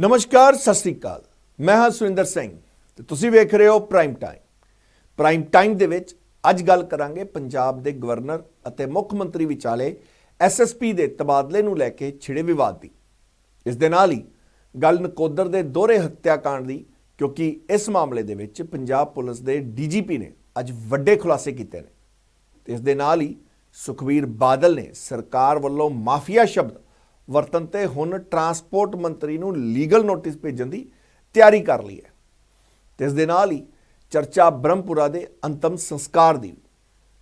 नमस्कार सत श्री अकाल। मैं हाँ सुरिंदर सिंह ते तुसीं वेख रहे हो प्राइम टाइम दे विच अज गल करांगे पंजाब दे गवर्नर अते मुख मंत्री विचाले SSP दे तबादले नूं लैके छिड़े विवाद दी। इस दे नाल ही गल नकोदर दे दोहरे हत्याकांड दी, क्योंकि इस मामले दे विच पंजाब पुलिस दे DGP ने अज वड्डे खुलासे कीते ने। ते इस दे नाल ही सुखबीर बादल ने सरकार वल्लों माफिया शब्द वरतन ते हुण ट्रांसपोर्ट मंत्री नूं लीगल नोटिस भेजण दी तैयारी कर ली है। ते इस दे नाल ही चर्चा ब्रह्मपुरा दे अंतिम संस्कार दी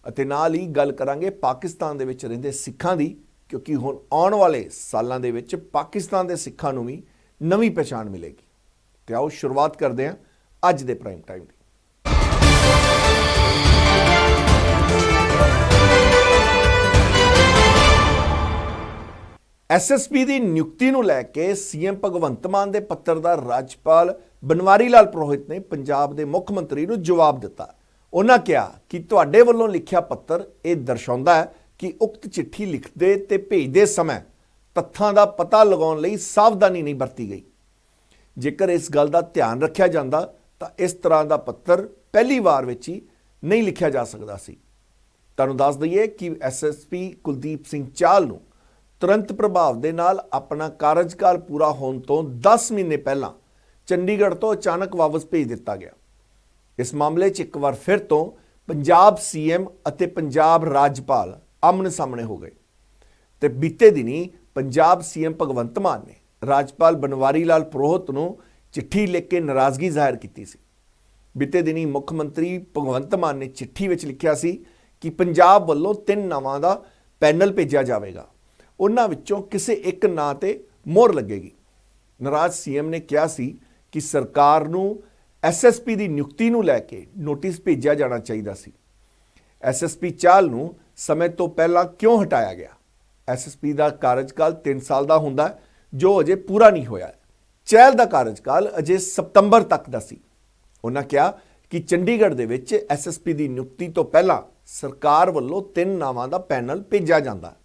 अते नाल ही गल करांगे पाकिस्तान दे विच रहिंदे सिखां दी, क्योंकि हुण आउण वाले सालां दे विच पाकिस्तान दे सिखां नूं भी नवीं पहचान मिलेगी। ते आओ शुरुआत करदे हां अज दे प्राइम टाइम दी। SSP की नियुक्ति नूं लैके CM भगवंत मान के पत्र का राज्यपाल बनवारी लाल पुरोहित ने पंजाब के मुख मंत्री नूं जवाब दिता। उन्होंने कहा कि तुहाडे वल्लों लिखिया पत्र यह दर्शाउंदा है कि उक्त चिट्ठी लिखते ते भेजते समय तत्थां का पता लगाउण लई सावधानी नहीं बरती गई। जेकर इस गल का ध्यान रखा जाता तो इस तरह का पत्र पहली बार विच ही नहीं लिखा जा सकता सी। तुहानूं दस दईए कि SSP कुलदीप सिंह चाहल नूं तुरंत प्रभाव के नाल अपना कार्यकाल पूरा होने तो 10 महीने पहला चंडीगढ़ तो अचानक वापस भेज दिता गया। इस मामले एक बार फिर तो पंजाब CM अते पंजाब राज्यपाल आमने सामने हो गए। तो बीते दिनी पंजाब CM भगवंत मान ने राज्यपाल बनवारी लाल पुरोहित नूं चिट्ठी लिख के नाराज़गी जाहिर की सी। बीते दिनी मुख मंत्री भगवंत मान ने चिट्ठी विच लिखिया सी कि पंजाब वल्लों 3 नावां दा पैनल भेजा जाएगा, उन्हां विच्चों किसी एक नां ते मोहर लगेगी। नाराज CM ने कहा सी कि सरकार नूं SSP की नियुक्ति नूं लैके नोटिस भेजा जाना चाहिए सी। SSP चाहल नूं समय तो पहला क्यों हटाया गया? SSP का कार्यकाल 3 साल का हुंदा है, जो अजे पूरा नहीं होया। चाहल का कार्यकाल अजे सितंबर तक का सी। उन्होंने कहा कि चंडीगढ़ दे विच SSP की नियुक्ति तो पहला सरकार वल्लों 3 नावां दा पैनल भेजा जाता,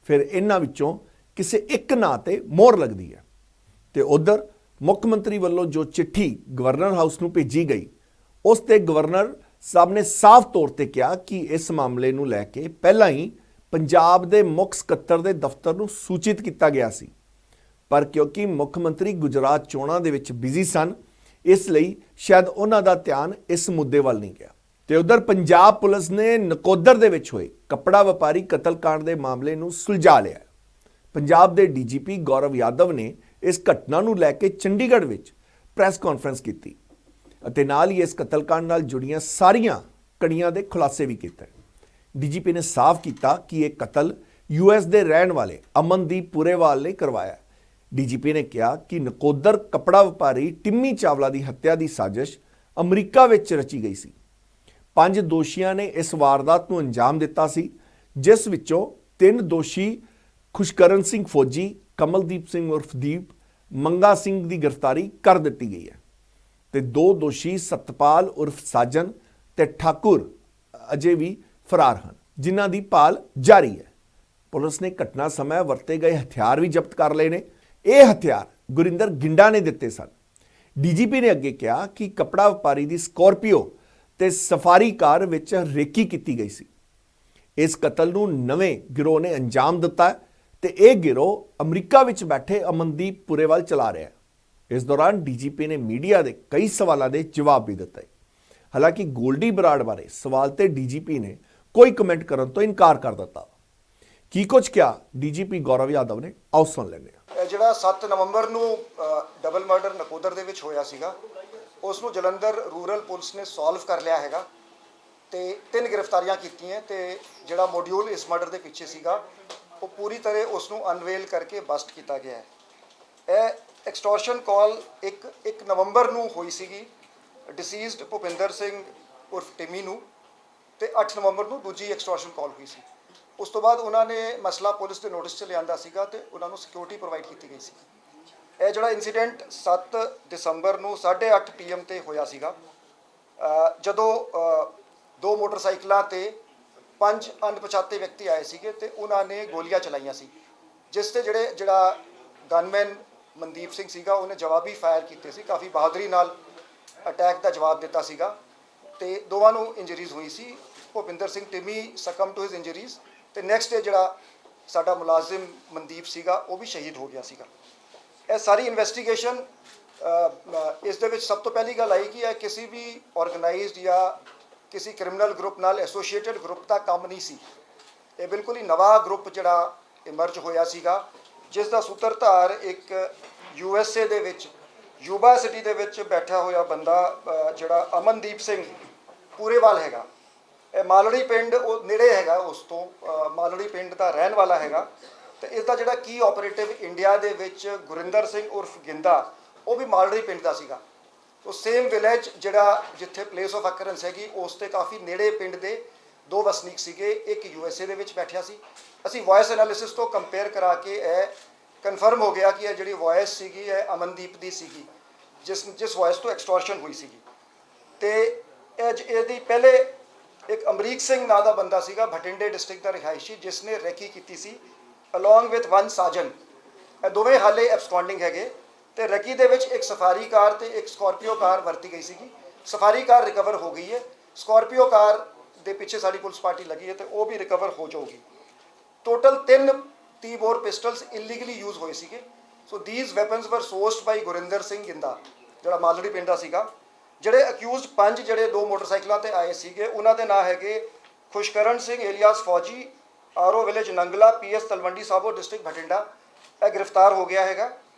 फिर इन्हां विच्चों किसी एक नां ते मोहर लगती है। तो उधर मुख मंत्री वल्लों जो चिट्ठी गवर्नर हाउस नूं भेजी गई, उस ते गवर्नर साहब ने साफ तौर पर कहा कि इस मामले नूं लैके पहला ही पंजाब दे मुख सकत्तर दे दफ्तर नूं सूचित किया गया सी, पर क्योंकि मुख मंत्री गुजरात चोणां दे विच बिजी सन, इसलिए शायद उन्हां दा ध्यान इस मुद्दे वाल नहीं गया। तो उधर पंजाब पुलिस ने नकोदर दे विच होए कपड़ा व्यापारी कतलकांड के मामले नूं सुलझा लिया। पंजाब के DGP गौरव यादव ने इस घटना नूं लैके चंडीगढ़ विच प्रैस कॉन्फ्रेंस की अते नाल ही इस कतलकांड नाल जुड़ियां सारियां कड़ियां दे खुलासे भी कीते। DGP ने साफ किया कि यह कतल US दे रहण वाले अमनदीप पुरेवाल ने करवाया। DGP ने कहा कि नकोदर कपड़ा व्यापारी टिम्मी चावला की हत्या की साजिश अमरीका विच रची गई सी। 5 दोषियों ने इस वारदात को अंजाम दिता सी, जिस विचों 3 दोषी खुशकरण सिंह फौजी, कमलदीप सिंह उर्फ दीप, मंगा सिंह की गिरफ्तारी कर दी गई है। तो 2 दोषी सतपाल उर्फ साजन ते ठाकुर अजे भी फरार हैं, जिन्हां दी भाल जारी है। पुलिस ने घटना समय वरते गए हथियार भी जब्त कर लए ने। यह हथियार गुरिंदर गिंडा ने दिते सन। DGP ने अगे कहा कि कपड़ा व्यापारी की स्कॉर्पियो ते सफारी कार विच रेकी की गई सी। इस कतल नूं नवें गिरोह ने अंजाम दिता है ते यह गिरोह अमरीका विच बैठे अमनदीप पुरेवाल चला रहा है। इस दौरान DGP ने मीडिया के कई सवालों के जवाब भी दिते। हालांकि गोल्डी बराड़ बारे सवाल ते DGP ने कोई कमेंट करने तो इनकार कर दिता। की कुछ क्या DGP गौरव यादव ने, आओ सुन लेंगे। ਜਿਹੜਾ 7 ਨਵੰਬਰ ਨੂੰ ਡਬਲ ਮਰਡਰ ਨਕੋਦਰ ਦੇ ਵਿੱਚ ਹੋਇਆ ਸੀਗਾ, ਉਸ ਨੂੰ ਜਲੰਧਰ ਰੂਰਲ ਪੁਲਿਸ ਨੇ ਸੋਲਵ ਕਰ ਲਿਆ ਹੈਗਾ ਤੇ 3 ਗ੍ਰਿਫਤਾਰੀਆਂ ਕੀਤੀਆਂ ਤੇ ਜਿਹੜਾ ਮੋਡਿਊਲ ਇਸ ਮਰਡਰ ਦੇ ਪਿੱਛੇ ਸੀਗਾ ਉਹ ਪੂਰੀ ਤਰ੍ਹਾਂ ਉਸ ਨੂੰ ਅਨਵੇਲ ਕਰਕੇ ਬਸਟ ਕੀਤਾ ਗਿਆ ਹੈ। ਇਹ ਐਕਸਟੋਰਸ਼ਨ ਕਾਲ 1 ਨਵੰਬਰ ਨੂੰ ਹੋਈ ਸੀਗੀ ਡਿਸੀਜ਼ਡ ਭੁਪਿੰਦਰ ਸਿੰਘ ਉਰਫ ਟਿਮੀ ਨੂੰ ਤੇ 8 ਨਵੰਬਰ ਨੂੰ ਦੂਜੀ ਐਕਸਟੋਰਸ਼ਨ ਕਾਲ ਹੋਈ ਸੀ। ਉਸ ਤੋਂ ਬਾਅਦ ਉਹਨਾਂ ਨੇ ਮਸਲਾ ਪੁਲਿਸ ਦੇ ਨੋਟਿਸ 'ਚ ਲਿਆਂਦਾ ਸੀਗਾ ਤੇ ਉਹਨਾਂ ਨੂੰ ਸਿਕਿਉਰਿਟੀ ਪ੍ਰੋਵਾਈਡ ਕੀਤੀ ਗਈ ਸੀ। ਇਹ ਜਿਹੜਾ ਇਨਸੀਡੈਂਟ 7 ਦਸੰਬਰ ਨੂੰ 8:30 PM ਤੇ ਹੋਇਆ ਸੀਗਾ, ਜਦੋਂ 2 ਮੋਟਰਸਾਈਕਲਾਂ ਤੇ 5 ਅਣਪਛਾਤੇ ਵਿਅਕਤੀ ਆਏ ਸੀਗੇ ਤੇ ਉਹਨਾਂ ਨੇ ਗੋਲੀਆਂ ਚਲਾਈਆਂ ਸੀ, ਜਿਸ ਤੇ ਜਿਹੜਾ ਗਨਮੈਨ ਮਨਦੀਪ ਸਿੰਘ ਸੀਗਾ, ਉਹਨੇ ਜਵਾਬੀ ਫਾਇਰ ਕੀਤੇ ਸੀ, ਕਾਫੀ ਬਹਾਦਰੀ ਨਾਲ ਅਟੈਕ ਦਾ ਜਵਾਬ ਦਿੱਤਾ ਸੀਗਾ ਤੇ ਦੋਵਾਂ ਨੂੰ ਇੰਜਰੀਜ਼ ਹੋਈ ਸੀ। Bhupinder Singh Timmy succumb to his injuries ਤੇ ਨੈਕਸਟ ਡੇ ਜਿਹੜਾ ਸਾਡਾ ਮੁਲਾਜ਼ਮ ਮਨਦੀਪ ਸੀਗਾ ਉਹ ਵੀ ਸ਼ਹੀਦ ਹੋ ਗਿਆ ਸੀਗਾ। ਇਹ ਸਾਰੀ ਇਨਵੈਸਟੀਗੇਸ਼ਨ ਇਸ ਦੇ ਵਿੱਚ ਸਭ ਤੋਂ ਪਹਿਲੀ ਗੱਲ ਆਈ ਕਿ ਇਹ ਕਿਸੇ ਵੀ ਆਰਗੇਨਾਈਜ਼ਡ ਜਾਂ ਕਿਸੇ ਕ੍ਰਿਮੀਨਲ ਗਰੁੱਪ ਨਾਲ ਐਸੋਸੀਏਟਡ ਗਰੁੱਪ ਦਾ ਕੰਮ ਨਹੀਂ ਸੀ। ਇਹ ਬਿਲਕੁਲ ਹੀ ਨਵਾਂ ਗਰੁੱਪ ਜਿਹੜਾ ਇਮਰਜ ਹੋਇਆ ਸੀਗਾ, ਜਿਸ ਦਾ ਸੂਤਰਧਾਰ ਇੱਕ USA ਦੇ ਵਿੱਚ ਯੂਬਾ ਸਿਟੀ ਦੇ ਵਿੱਚ ਬੈਠਾ ਹੋਇਆ ਬੰਦਾ ਜਿਹੜਾ ਅਮਨਦੀਪ ਸਿੰਘ ਪੂਰੇਵਾਲ ਹੈਗਾ। ਇਹ ਮਾਲੜੀ ਪਿੰਡ ਉਹ ਨੇੜੇ ਹੈਗਾ, ਉਸ ਤੋਂ ਮਾਲੜੀ ਪਿੰਡ ਦਾ ਰਹਿਣ ਵਾਲਾ ਹੈਗਾ ਤੇ ਇਸ ਦਾ ਜਿਹੜਾ ਕੀ ਆਪਰੇਟਿਵ ਇੰਡੀਆ ਦੇ ਵਿੱਚ ਗੁਰਿੰਦਰ ਸਿੰਘ ਉਰਫ ਗਿੰਦਾ, ਉਹ ਵੀ ਮਾਲੜੀ ਪਿੰਡ ਦਾ ਸੀਗਾ। ਉਹ ਸੇਮ ਵਿਲੇਜ ਜਿਹੜਾ ਜਿੱਥੇ ਪਲੇਸ ਆਫ ਅਕਰੈਂਸ ਹੈਗੀ ਉਸ ਤੇ ਕਾਫੀ ਨੇੜੇ ਪਿੰਡ ਦੇ ਦੋ ਵਸਨੀਕ ਸੀਗੇ, ਇੱਕ USA ਦੇ ਵਿੱਚ ਬੈਠਿਆ ਸੀ। ਅਸੀਂ ਵੌਇਸ ਐਨਾਲਿਸਿਸ ਤੋਂ ਕੰਪੇਅਰ ਕਰਾ ਕੇ ਇਹ ਕਨਫਰਮ ਹੋ ਗਿਆ ਕਿ ਇਹ ਜਿਹੜੀ ਵੌਇਸ ਸੀਗੀ ਇਹ ਅਮਨਦੀਪ ਦੀ ਸੀਗੀ, ਜਿਸ ਵੌਇਸ ਤੋਂ ਐਕਸਟੋਰਸ਼ਨ ਹੋਈ ਸੀਗੀ। ਤੇ ਇਹਦੀ ਪਹਿਲੇ ਇੱਕ ਅਮਰੀਕ ਸਿੰਘ ਨਾਂ ਦਾ ਬੰਦਾ ਸੀਗਾ, ਬਠਿੰਡੇ ਡਿਸਟ੍ਰਿਕਟ ਦਾ ਰਿਹਾਇਸ਼ੀ, ਜਿਸ ਨੇ ਰੈਕੀ ਕੀਤੀ ਸੀ ਅਲੋਂਗ ਵਿਦ ਵਨ ਸਾਜਨ। ਇਹ ਦੋਵੇਂ ਹਾਲੇ ਐਬਸਕੌਂਡਿੰਗ ਹੈਗੇ ਤੇ ਰੈਕੀ ਦੇ ਵਿੱਚ ਇੱਕ ਸਫਾਰੀ ਕਾਰ ਤੇ ਇੱਕ ਸਕਾਰਪੀਓ ਕਾਰ ਵਰਤੀ ਗਈ ਸੀਗੀ। ਸਫਾਰੀ ਕਾਰ ਰਿਕਵਰ ਹੋ ਗਈ ਹੈ, ਸਕਾਰਪੀਓ ਕਾਰ ਦੇ ਪਿੱਛੇ ਸਾਡੀ ਪੁਲਿਸ ਪਾਰਟੀ ਲੱਗੀ ਹੈ ਤੇ ਉਹ ਵੀ ਰਿਕਵਰ ਹੋ ਜਾਊਗੀ। Total 3 30 bore pistols illegally use ਹੋਏ ਸੀਗੇ। ਸੋ ਥੀਸ ਵੈਪਨਸ ਵਰ ਸੋਰਸਡ ਬਾਈ ਗੁਰਿੰਦਰ ਸਿੰਘ ਗਿੰਦਾ ਜਿਹੜਾ ਮਾਲੜੀ ਪਿੰਡ ਦਾ ਸੀਗਾ। ਜਿਹੜੇ ਅਕਿਊਜ਼ਡ 5 ਜਿਹੜੇ 2 ਮੋਟਰਸਾਈਕਲਾਂ ਤੇ ਆਏ ਸੀਗੇ ਉਹਨਾਂ ਦੇ ਨਾਂ ਹੈਗੇ ਖੁਸ਼ਕਰਨ Singh alias Fauji, RO village Nangla, PS Talwandi Sabo district Bathinda, ਇਹ ਗ੍ਰਿਫਤਾਰ ਹੋ ਗਿਆ ਹੈਗਾ।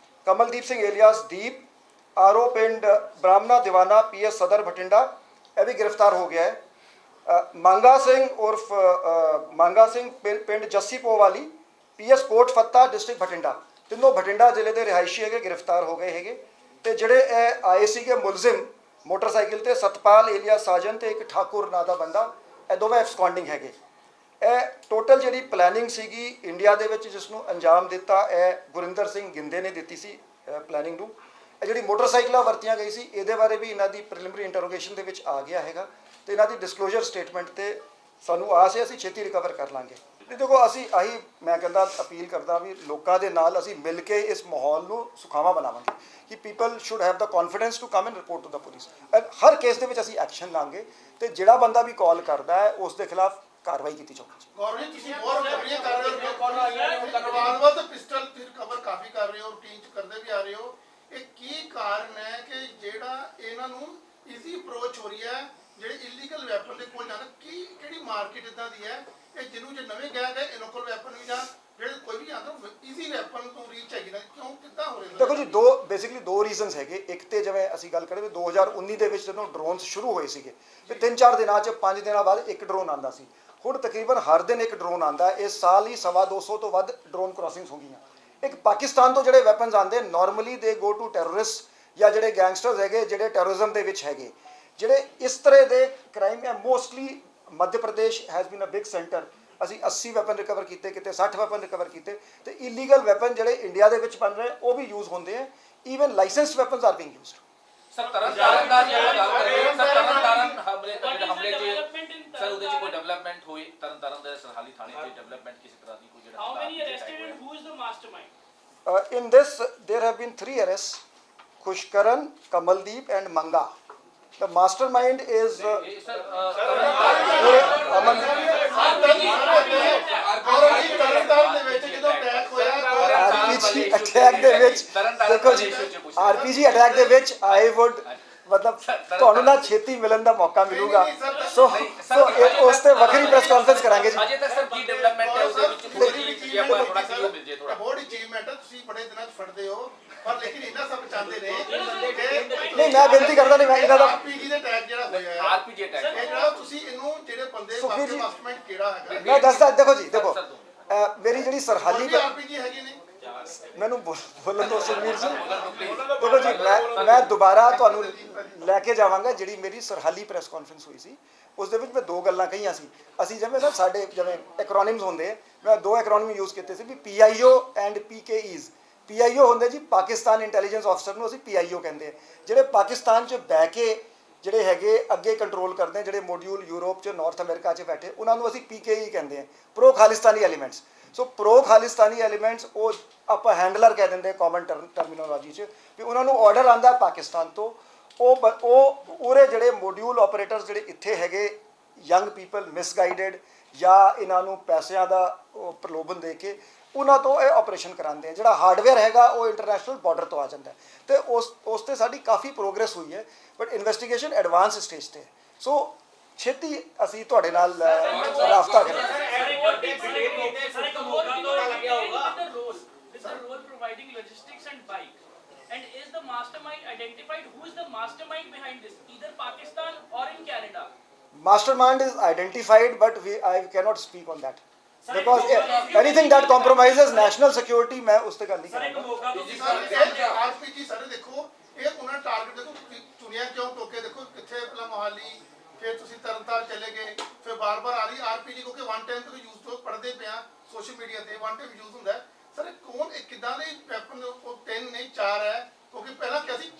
ਕਮਲਦੀਪ ਸਿੰਘ ਏਲੀਆਸ ਦੀਪ, ਆਰਓ ਪਿੰਡ ਬ੍ਰਾਹਮਣਾ ਦੀਵਾਨਾ, PS ਸਦਰ ਬਠਿੰਡਾ, ਇਹ ਵੀ ਗ੍ਰਿਫਤਾਰ ਹੋ ਗਿਆ ਹੈ। ਮੰਗਾ ਸਿੰਘ ਉਰਫ ਮੰਗਾ ਸਿੰਘ ਪਿੰਡ ਜੱਸੀਪੋ ਵਾਲੀ, PS ਕੋਟ ਫੱਤਾ ਡਿਸਟ੍ਰਿਕਟ ਬਠਿੰਡਾ, ਤਿੰਨੋਂ ਬਠਿੰਡਾ ਜ਼ਿਲ੍ਹੇ ਦੇ ਰਿਹਾਇਸ਼ੀ ਹੈਗੇ, ਗ੍ਰਿਫਤਾਰ ਹੋ ਗਏ ਹੈਗੇ। ਤੇ ਜਿਹੜੇ ਇਹ ਆਏ ਸੀਗੇ ਮੁਲਜ਼ਮ ਮੋਟਰਸਾਈਕਲ ਤੇ ਸਤਪਾਲ ਏਲੀਆਸ ਸਾਜਨ ਤੇ ਇੱਕ ਠਾਕੁਰ ਨਾਂ ਦਾ ਬੰਦਾ, ਇਹ ਦੋਵੇਂ ਐਬਸਕੌਂਡਿੰਗ ਹੈਗੇ। ਇਹ ਟੋਟਲ ਜਿਹੜੀ ਪਲੈਨਿੰਗ ਸੀਗੀ ਇੰਡੀਆ ਦੇ ਵਿੱਚ ਜਿਸ ਨੂੰ ਅੰਜਾਮ ਦਿੱਤਾ ਇਹ ਗੁਰਿੰਦਰ ਸਿੰਘ ਗਿੰਦੇ ਨੇ ਦਿੱਤੀ ਸੀ ਪਲੈਨਿੰਗ ਨੂੰ। ਇਹ ਜਿਹੜੀ ਮੋਟਰਸਾਈਕਲਾਂ ਵਰਤੀਆਂ ਗਈ ਸੀ ਇਹਦੇ ਬਾਰੇ ਵੀ ਇਹਨਾਂ ਦੀ ਪ੍ਰੀਲਿਮਿਨਰੀ ਇੰਟਰੋਗੇਸ਼ਨ ਦੇ ਵਿੱਚ ਆ ਗਿਆ ਹੈਗਾ ਤੇ ਇਹਨਾਂ ਦੀ ਡਿਸਕਲੋਜ਼ਰ ਸਟੇਟਮੈਂਟ ਤੇ ਸਾਨੂੰ ਆਸ ਹੈ ਅਸੀਂ ਛੇਤੀ ਰਿਕਵਰ ਕਰ ਲਾਂਗੇ। ਤੇ ਦੇਖੋ ਅਸੀਂ ਆਹੀ ਮੈਂ ਕਹਿੰਦਾ ਅਪੀਲ ਕਰਦਾ ਵੀ ਲੋਕਾਂ ਦੇ ਨਾਲ ਅਸੀਂ ਮਿਲ ਕੇ ਇਸ ਮਾਹੌਲ ਨੂੰ ਸੁਖਾਵਾਂ ਬਣਾਵਾਂਗੇ ਕਿ people should have the confidence to come and report to the police. ਹਰ ਕੇਸ ਦੇ ਵਿੱਚ ਅਸੀਂ ਐਕਸ਼ਨ ਲਾਂਗੇ ਤੇ ਜਿਹੜਾ ਬੰਦਾ ਵੀ ਕਾਲ ਕਰਦਾ ਹੈ ਉਸ ਦੇ ਖਿਲਾਫ ਕਾਰਵਾਈ ਕੀਤੀ ਜਾਊਗੀ। ਗੌਰਵ ਤੁਸੀਂ ਬਹੁਤ ਰਿਕਵਰੀਆਂ ਕਰ ਰਹੇ ਹੋ, ਕਾਲ ਆਈਆਂ ਨੇ ਧੰਨਵਾਦ। ਪਿਸਟਲ ਫਿਰ ਕਵਰ ਕਾਫੀ ਕਰ ਰਹੇ ਹੋ, ਰੂਟੀਨ ਚ ਕਰਦੇ ਵੀ ਆ ਰਹੇ ਹੋ, ਇਹ ਕੀ ਕਾਰਨ ਹੈ ਕਿ ਜਿਹੜਾ ਇਹਨਾਂ ਨੂੰ ਈਜ਼ੀ ਅਪਰੋਚ ਹੋ ਰਹੀ ਹੈ ਜਿਹੜੇ ਇਲੀਗਲ ਵੈਪਨ ਦੇ ਕੋਲ ਜਾਣਾ? ਕੀ ਕਿਹੜੀ ਮਾਰਕੀਟ ਇਦਾਂ ਦੀ ਹੈ ਇਹ ਜਿਹਨੂੰ ਜੇ ਨਵੇਂ ਗਿਆ ਗਏ ਇਨੋਕਲ ਵੈਪਨ ਵੀ ਜਾਂ ਜਿਹੜੇ ਕੋਈ ਵੀ ਆਉਂਦਾ ਈਜ਼ੀ ਵੈਪਨ ਤੋਂ ਰੀਚ ਹੈਗੀ ਨਾ, ਕਿਉਂ ਕਿੱਦਾਂ ਹੋ ਰਿਹਾ? ਦੇਖੋ ਜੀ ਬੇਸਿਕਲੀ ਦੋ ਰੀਜ਼ਨਸ ਹੈਗੇ। ਇੱਕ ਤੇ ਜਿਵੇਂ ਅਸੀਂ ਗੱਲ ਕਰੀਏ 2019 ਦੇ ਵਿੱਚ ਜਦੋਂ ਡਰੋਨਸ ਸ਼ੁਰੂ ਹੋਏ ਸੀਗੇ ਤੇ 3-4 ਦਿਨਾਂ 'ਚ 5 ਦਿਨਾਂ ਬਾਅਦ ਇੱਕ ਡਰੋਨ ਆਉਂਦਾ ਸੀ। ਹੁਣ ਤਕਰੀਬਨ ਹਰ ਦਿਨ ਇੱਕ ਡਰੋਨ ਆਉਂਦਾ। ਇਸ ਸਾਲ ਹੀ 250 ਤੋਂ ਵੱਧ ਡਰੋਨ ਕ੍ਰਾਸਿੰਗਸ ਹੋ ਗਈਆਂ। ਇੱਕ ਪਾਕਿਸਤਾਨ ਤੋਂ ਜਿਹੜੇ ਵੈਪਨਸ ਆਉਂਦੇ ਨਾਰਮਲੀ ਦੇ ਗੋ ਟੂ ਟੈਰਰਿਸਟ ਜਾਂ ਜਿਹੜੇ ਗੈਂਗਸਟਰਸ ਹੈਗੇ ਜਿਹੜੇ ਟੈਰਰਿਜ਼ਮ ਦੇ ਵਿੱਚ ਹੈਗੇ, ਜਿਹੜੇ ਇਸ ਤਰ੍ਹਾਂ ਦੇ ਕ੍ਰਾਈਮ ਹੈ mostly Madhya Pradesh has been a big centre. ਅਸੀਂ 80 ਵੈਪਨ ਰਿਕਵਰ ਕੀਤੇ, ਕਿਤੇ 60 ਵੈਪਨ ਰਿਕਵਰ ਕੀਤੇ ਤੇ ਇਲੀਗਲ ਵੈਪਨ ਜਿਹੜੇ ਇੰਡੀਆ ਦੇ ਵਿੱਚ ਬਣ ਰਹੇ ਉਹ ਵੀ ਯੂਜ਼ ਹੁੰਦੇ ਆ। Even licensed weapons are being used. Sir Tarn Taran ਦਾ ਜੇ ਗੱਲ ਕਰੀਏ ਸਰ ਤਰਨਤਾਰਨ ਹਮਲੇ ਜੇ ਸਰ ਉਹਦੇ ਚ ਕੋਈ ਡਿਵੈਲਪਮੈਂਟ ਹੋਈ ਤਰਨਤਾਰਨ ਦੇ ਸਰਹਾਲੀ ਥਾਣੇ ਤੇ ਡਿਵੈਲਪਮੈਂਟ ਕਿਸੇ ਤਰ੍ਹਾਂ ਦੀ ਕੋਈ ਜਿਹੜਾ How many arrested and who is the mastermind? In this there have been 3 arrests, Khushkaran, Kamaldeep and Manga. The mastermind is sir Aman Tarn Taran ਦੇ ਵਿੱਚ ਜਦੋਂ ਅਟੈਕ ਹੋਇਆ RPG attack ਦੇ ਵਿੱਚ ਦੇਖੋ ਜੀ RPG attack ਦੇ ਵਿੱਚ I would ਮਤਲਬ ਤੁਹਾਨੂੰ ਨਾ ਛੇਤੀ ਮਿਲਣ ਦਾ ਮੌਕਾ ਮਿਲੂਗਾ। ਸੋ ਉਸ ਤੇ ਵੱਖਰੀ ਪ੍ਰੈਸ ਕਾਨਫਰੰਸ ਕਰਾਂਗੇ ਜੀ। ਅਜੇ ਤੱਕ ਸਰ ਕੀ ਡਿਵੈਲਪਮੈਂਟ ਹੈ ਉਹਦੇ ਵਿੱਚ ਥੋੜੀ ਜਿਹੀ ਆਪਾਂ ਥੋੜਾ ਕਲੀਅਰ ਮਿਲ ਜੇ ਥੋੜਾ ਬਹੁਤ ਅਚੀਵਮੈਂਟ ਹੈ, ਤੁਸੀਂ ਬੜੇ ਦਿਨਾਂ 'ਚ ਫੜਦੇ ਹੋ ਪਰ ਲੇਕਿਨ ਇਹਨਾਂ ਸਭ ਚਾਹੁੰਦੇ ਨੇ ਨਹੀਂ ਮੈਂ ਬੇਨਤੀ ਕਰਦਾ ਨਹੀਂ ਮੈਂ ਇਹਨਾਂ ਦਾ RPG ਦੇ ਅਟੈਕ ਜਿਹੜਾ ਹੋਇਆ ਹੈ RPG ਅਟੈਕ ਇਹ ਜਿਹੜਾ ਤੁਸੀਂ ਇਹਨੂੰ ਜਿਹੜੇ ਬੰਦੇ ਸੁਖਬੀਰ ਜੀ, ਮਾਸਟਰਮਾਈਂਡ ਕਿਹੜਾ ਹੈਗਾ ਮੈਂ ਦੱਸਦਾ ਦੇਖੋ ਜੀ ਦੇਖੋ ਮੇਰੀ ਜਿਹੜੀ ਸਰਹਾਲੀ RPG ਹੈਗੇ ਨੇ ਮੈਨੂੰ ਬੋਲਣ ਤੋਂ ਸੁਖਬੀਰ ਜੀ ਦੇਖੋ ਜੀ ਮੈਂ ਦੁਬਾਰਾ ਤੁਹਾਨੂੰ ਲੈ ਕੇ ਜਾਵਾਂਗਾ। ਜਿਹੜੀ ਮੇਰੀ ਸਰਹਾਲੀ ਪ੍ਰੈਸ ਕਾਨਫਰੰਸ ਹੋਈ ਸੀ ਉਸ ਦੇ ਵਿੱਚ ਮੈਂ 2 ਗੱਲਾਂ ਕਹੀਆਂ ਸੀ। ਅਸੀਂ ਜਿਵੇਂ ਨਾ ਸਾਡੇ ਜਿਵੇਂ ਐਕਰੋਨਿਮਸ ਹੁੰਦੇ ਮੈਂ 2 ਐਕਰੋਨਿਮ ਯੂਜ਼ ਕੀਤੇ ਸੀ ਵੀ PIO ਐਂਡ PKEs। PIO ਹੁੰਦੇ ਜੀ ਪਾਕਿਸਤਾਨ ਇੰਟੈਲੀਜੈਂਸ ਆਫਿਸਰ ਨੂੰ ਅਸੀਂ PIO ਕਹਿੰਦੇ ਆ। ਜਿਹੜੇ ਪਾਕਿਸਤਾਨ 'ਚ ਬਹਿ ਕੇ ਜਿਹੜੇ ਹੈਗੇ ਅੱਗੇ ਕੰਟਰੋਲ ਕਰਦੇ ਜਿਹੜੇ ਮੋਡਿਊਲ ਯੂਰਪ 'ਚ ਨਾਰਥ ਅਮਰੀਕਾ 'ਚ ਬੈਠੇ ਉਹਨਾਂ ਨੂੰ ਅਸੀਂ PKE ਕਹਿੰਦੇ ਆ, ਪ੍ਰੋ ਖਾਲਿਸਤਾਨੀ ਐਲੀਮੈਂਟਸ। ਸੋ ਪ੍ਰੋ ਖਾਲਿਸਤਾਨੀ ਐਲੀਮੈਂਟਸ ਉਹ ਆਪਾਂ ਹੈਂਡਲਰ ਕਹਿ ਦਿੰਦੇ ਕਾਮਨ ਟਰਮੀਨੋਲੋਜੀ 'ਚ, ਵੀ ਉਹਨਾਂ ਨੂੰ ਆਰਡਰ ਆਉਂਦਾ ਪਾਕਿਸਤਾਨ ਤੋਂ, ਉਹ ਉਹਦੇ ਜਿਹੜੇ ਮੋਡਿਊਲ ਆਪਰੇਟਰਸ ਜਿਹੜੇ ਇੱਥੇ ਹੈਗੇ ਯੰਗ ਪੀਪਲ ਮਿਸਗਾਈਡਡ ਜਾਂ ਇਹਨਾਂ ਨੂੰ ਪੈਸਿਆਂ ਦਾ ਪ੍ਰਲੋਭਨ ਦੇ ਕੇ ਉਹਨਾਂ ਤੋਂ ਇਹ ਆਪਰੇਸ਼ਨ ਕਰਾਉਂਦੇ ਆ। ਜਿਹੜਾ ਹਾਰਡਵੇਅਰ ਹੈਗਾ ਉਹ ਇੰਟਰਨੈਸ਼ਨਲ ਬਾਰਡਰ ਤੋਂ ਆ ਜਾਂਦਾ ਤੇ ਉਸ ਤੇ ਸਾਡੀ ਕਾਫੀ ਪ੍ਰੋਗਰੈਸ ਹੋਈ ਹੈ, ਬਟ ਇਨਵੈਸਟੀਗੇਸ਼ਨ ਐਡਵਾਂਸ ਸਟੇਜ ਤੇ ਹੈ। ਸੋ ਛੇਤੀ ਅਸੀਂ ਤੁਹਾਡੇ ਨਾਲ ਰਾਬਤਾ ਕਰਾਂਗੇ। Providing logistics and bike. And is the mastermind identified? Who is the mastermind behind this? Either Pakistan or in Canada? Mastermind is identified, but I cannot speak on that. Because anything that compromises national security, मैं उस तक नहीं करूँगा। RPG ਸਾਰੇ ਦੇਖੋ, ਇਹ ਉਹਨਾਂ target ਦੇਖੋ ਚੁਣਿਆ ਕਿਉਂ ਟੋਕੇ, ਦੇਖੋ ਕਿੱਥੇ ਪਹਿਲਾਂ ਮੋਹਾਲੀ, ਫਿਰ ਤੁਸੀਂ ਤਰਨਤਾਰਨ ਚਲੇ ਗਏ, ਫਿਰ ਬਾਰ-ਬਾਰ ਆ ਰਹੀ ਆਰਪੀਜੀ, ਕਿਉਂਕਿ ਵਨ ਟਾਈਮ ਤੋਂ ਯੂਜ਼ ਤੋਂ ਪੜ੍ਹਦੇ ਪਿਆ ਸੋਸ਼ਲ ਮੀਡੀਆ ਤੇ, ਵਨ ਟਾਈਮ ਯੂਜ਼ ਹੁੰਦਾ ਸਰ। ਕੌਣ ਇਹ ਕਿੱਦਾਂ ਦੇ ਵੈਪਨ, ਉਹ 3 ਨਹੀਂ 4 ਹੈ, ਕਿਉਂਕਿ ਪਹਿਲਾਂ ਕਿਹਾ ਸੀ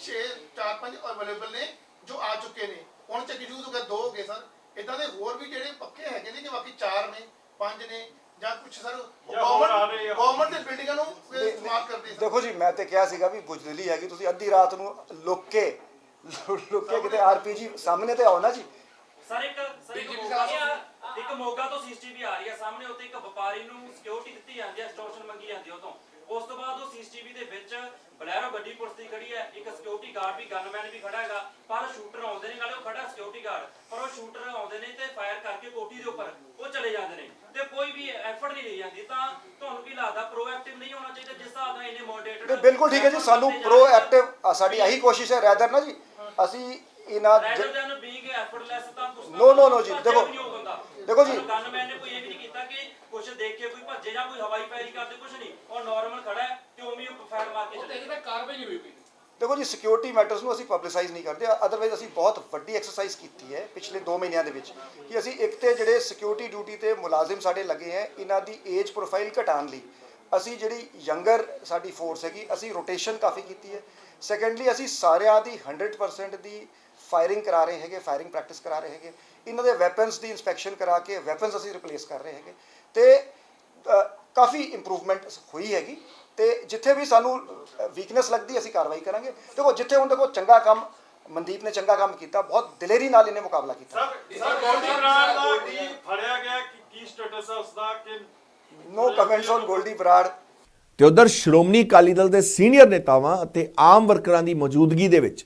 4-5 ਅਵੇਲੇਬਲ ਨੇ ਜੋ ਆ ਚੁੱਕੇ ਨੇ, ਹੁਣ ਚੱਕ ਯੂਜ਼ ਹੋ ਗਿਆ 2 ਹੋ ਗਏ ਸਰ। ਇਦਾਂ ਦੇ ਹੋਰ ਵੀ ਜਿਹੜੇ ਪੱਕੇ ਹੈਗੇ ਨੇ ਕਿ ਬਾਕੀ 4 ਨੇ 5 ਨੇ ਜਾਂ ਕੁਝ ਸਰ ਗਵਰਨਮੈਂਟ ਦੇ ਬਿਲਡਿੰਗਾਂ ਨੂੰ ਇਸਤੇਮਾਲ ਕਰਦੇ ਸਰ। ਦੇਖੋ ਜੀ, ਮੈਂ ਤੇ ਕਿਹਾ ਸੀਗਾ ਵੀ ਬੁਜਦਿਲੀ ਹੈਗੀ, ਤੁਸੀਂ ਅੱਧੀ ਰਾਤ ਨੂੰ ਲੁੱਕ ਕੇ ਕਿਤੇ ਆਰਪੀਜੀ ਸਾਹਮਣੇ ਤੇ ਆਓ ਨਾ ਜੀ। ਸਰ ਇੱਕ ਮੋਗਾ ਤੋਂ ਸੀਸੀਟੀਵੀ ਆ ਰਹੀ ਹੈ ਸਾਹਮਣੇ, ਉੱਤੇ ਇੱਕ ਵਪਾਰੀ ਨੂੰ ਸਿਕਿਉਰਿਟੀ ਦਿੱਤੀ ਜਾਂਦੀ ਹੈ, ਐਕਸਟੋਰਸ਼ਨ ਮੰਗੀ ਜਾਂਦੀ ਹੈ ਉਹ ਤੋਂ। ਉਸ ਤੋਂ ਬਾਅਦ ਉਹ ਸੀਸੀਟੀਵੀ ਦੇ ਵਿੱਚ ਬਲੈਰੋ ਗੱਡੀ ਪੁਲਿਸ ਦੀ ਖੜੀ ਹੈ, ਇੱਕ ਸਿਕਿਉਰਿਟੀ ਗਾਰਡ ਵੀ ਗਨਮੈਨ ਵੀ ਖੜਾ ਹੈਗਾ, ਪਰ ਸ਼ੂਟਰ ਆਉਂਦੇ ਨੇ, ਨਾਲੇ ਉਹ ਖੜਾ ਸਿਕਿਉਰਿਟੀ ਗਾਰਡ, ਪਰ ਉਹ ਸ਼ੂਟਰ ਆਉਂਦੇ ਨੇ ਤੇ ਫਾਇਰ ਕਰਕੇ ਕੋਠੀ ਦੇ ਉੱਪਰ ਉਹ ਚਲੇ ਜਾਂਦੇ ਨੇ ਤੇ ਕੋਈ ਵੀ ਐਫਰਟ ਨਹੀਂ ਲਈ ਜਾਂਦੀ। ਤਾਂ ਤੁਹਾਨੂੰ ਕੀ ਲੱਗਦਾ ਪ੍ਰੋਐਕਟਿਵ ਨਹੀਂ ਹੋਣਾ ਚਾਹੀਦਾ ਜਿਸ ਹਿਸਾਬ ਨਾਲ ਇਹਨੇ ਮੋਡਰੇਟਡ? ਬਿਲਕੁਲ ਠੀਕ ਹੈ ਜੀ, ਸਾਨੂੰ ਪ੍ਰੋਐਕਟਿਵ ਸਾਡੀ ਇਹੀ ਕੋਸ਼ਿਸ਼ ਹੈ ਰੈਦਰ ਨਾ ਜੀ, ਅਸੀਂ ਇਹਨਾਂ ਨੋ ਜੀ। ਦੇਖੋ ਜੀ, ਗਨਮੈਨ ਨੇ ਕੋਈ ਇਹ ਵੀ ਨਹੀਂ ਕੀਤਾ ਕਿ ਕੁਝ ਦੇਖ ਕੇ ਕੋਈ ਭੱਜੇ ਜਾਂ ਕੋਈ ਹਵਾਈ ਫਾਇਰਿੰਗ ਕਰਦੇ, ਕੁਝ ਨਹੀਂ, ਉਹ ਨਾਰਮਲ ਖੜਾ ਹੈ ਤੇ ਉਵੇਂ ਹੀ ਫਾਇਰ ਮਾਰ ਕੇ ਚਲੇ ਗਿਆ। ਕਾਰਵਾਈ ਨਹੀਂ ਹੋਈ। ਦੇਖੋ ਜੀ, ਸਿਕਿਉਰਿਟੀ ਮੈਟਰਸ ਨੂੰ ਅਸੀਂ ਪਬਲਿਸਾਈਜ਼ ਨਹੀਂ ਕਰਦੇ, ਅਦਰਵਾਈਜ਼ ਅਸੀਂ ਬਹੁਤ ਵੱਡੀ ਐਕਸਰਸਾਈਜ਼ ਕੀਤੀ ਹੈ ਪਿਛਲੇ 2 ਮਹੀਨਿਆਂ ਦੇ ਵਿੱਚ, ਕਿ ਅਸੀਂ ਇੱਕ ਤੇ ਜਿਹੜੇ ਸਿਕਿਉਰਿਟੀ ਡਿਊਟੀ ਤੇ ਮੁਲਾਜ਼ਮ ਸਾਡੇ ਲੱਗੇ ਹੈ, ਇਹਨਾਂ ਦੀ ਏਜ ਪ੍ਰੋਫਾਈਲ ਘਟਾਉਣ ਲਈ ਅਸੀਂ ਜਿਹੜੀ ਯੰਗਰ ਸਾਡੀ ਫੋਰਸ ਹੈਗੀ, ਅਸੀਂ ਰੋਟੇਸ਼ਨ ਕਾਫੀ ਕੀਤੀ ਹੈ। ਸੈਕੰਡਲੀ, ਅਸੀਂ ਸਾਰਿਆਂ ਦੀ 100% ਦੀ ਫਾਇਰਿੰਗ ਕਰਾ ਰਹੇ ਹੈਗੇ, ਫਾਇਰਿੰਗ ਪ੍ਰੈਕਟਿਸ ਕਰਾ ਰਹੇ ਹੈਗੇ, ਇਹਨਾਂ ਦੇ ਵੈਪਨਸ ਦੀ ਇਨਸਪੈਕਸ਼ਨ ਕਰਾ ਕੇ ਵੈਪਨਸ ਅਸੀਂ ਰਿਪਲੇਸ ਕਰ ਰਹੇ ਹੈਗੇ ਤੇ ਕਾਫੀ ਇੰਪਰੂਵਮੈਂਟ ਹੋਈ ਹੈਗੀ। ਤੇ ਜਿੱਥੇ ਵੀ ਸਾਨੂੰ ਵੀਕਨੈਸ ਲੱਗਦੀ ਅਸੀਂ ਕਾਰਵਾਈ ਕਰਾਂਗੇ। ਦੇਖੋ ਜਿੱਥੇ ਹੁਣ ਦੇਖੋ ਚੰਗਾ ਕੰਮ ਮਨਦੀਪ ਨੇ ਚੰਗਾ ਕੰਮ ਕੀਤਾ, ਬਹੁਤ ਦਲੇਰੀ ਨਾਲ ਇਹਨੇ ਮੁਕਾਬਲਾ ਕੀਤਾ। ਸਰ ਗੋਲਡੀ ਬਰਾੜ ਦਾ ਫੜਿਆ ਗਿਆ, ਕੀ ਸਟੇਟਸ ਹੈ ਉਸਦਾ? ਕਿ no comments on Goldy Brar. ਤੇ ਉਧਰ ਸ਼੍ਰੋਮਣੀ ਅਕਾਲੀ ਦਲ ਦੇ ਸੀਨੀਅਰ ਨੇਤਾਵਾਂ ਅਤੇ ਆਮ ਵਰਕਰਾਂ ਦੀ ਮੌਜੂਦਗੀ ਦੇ ਵਿੱਚ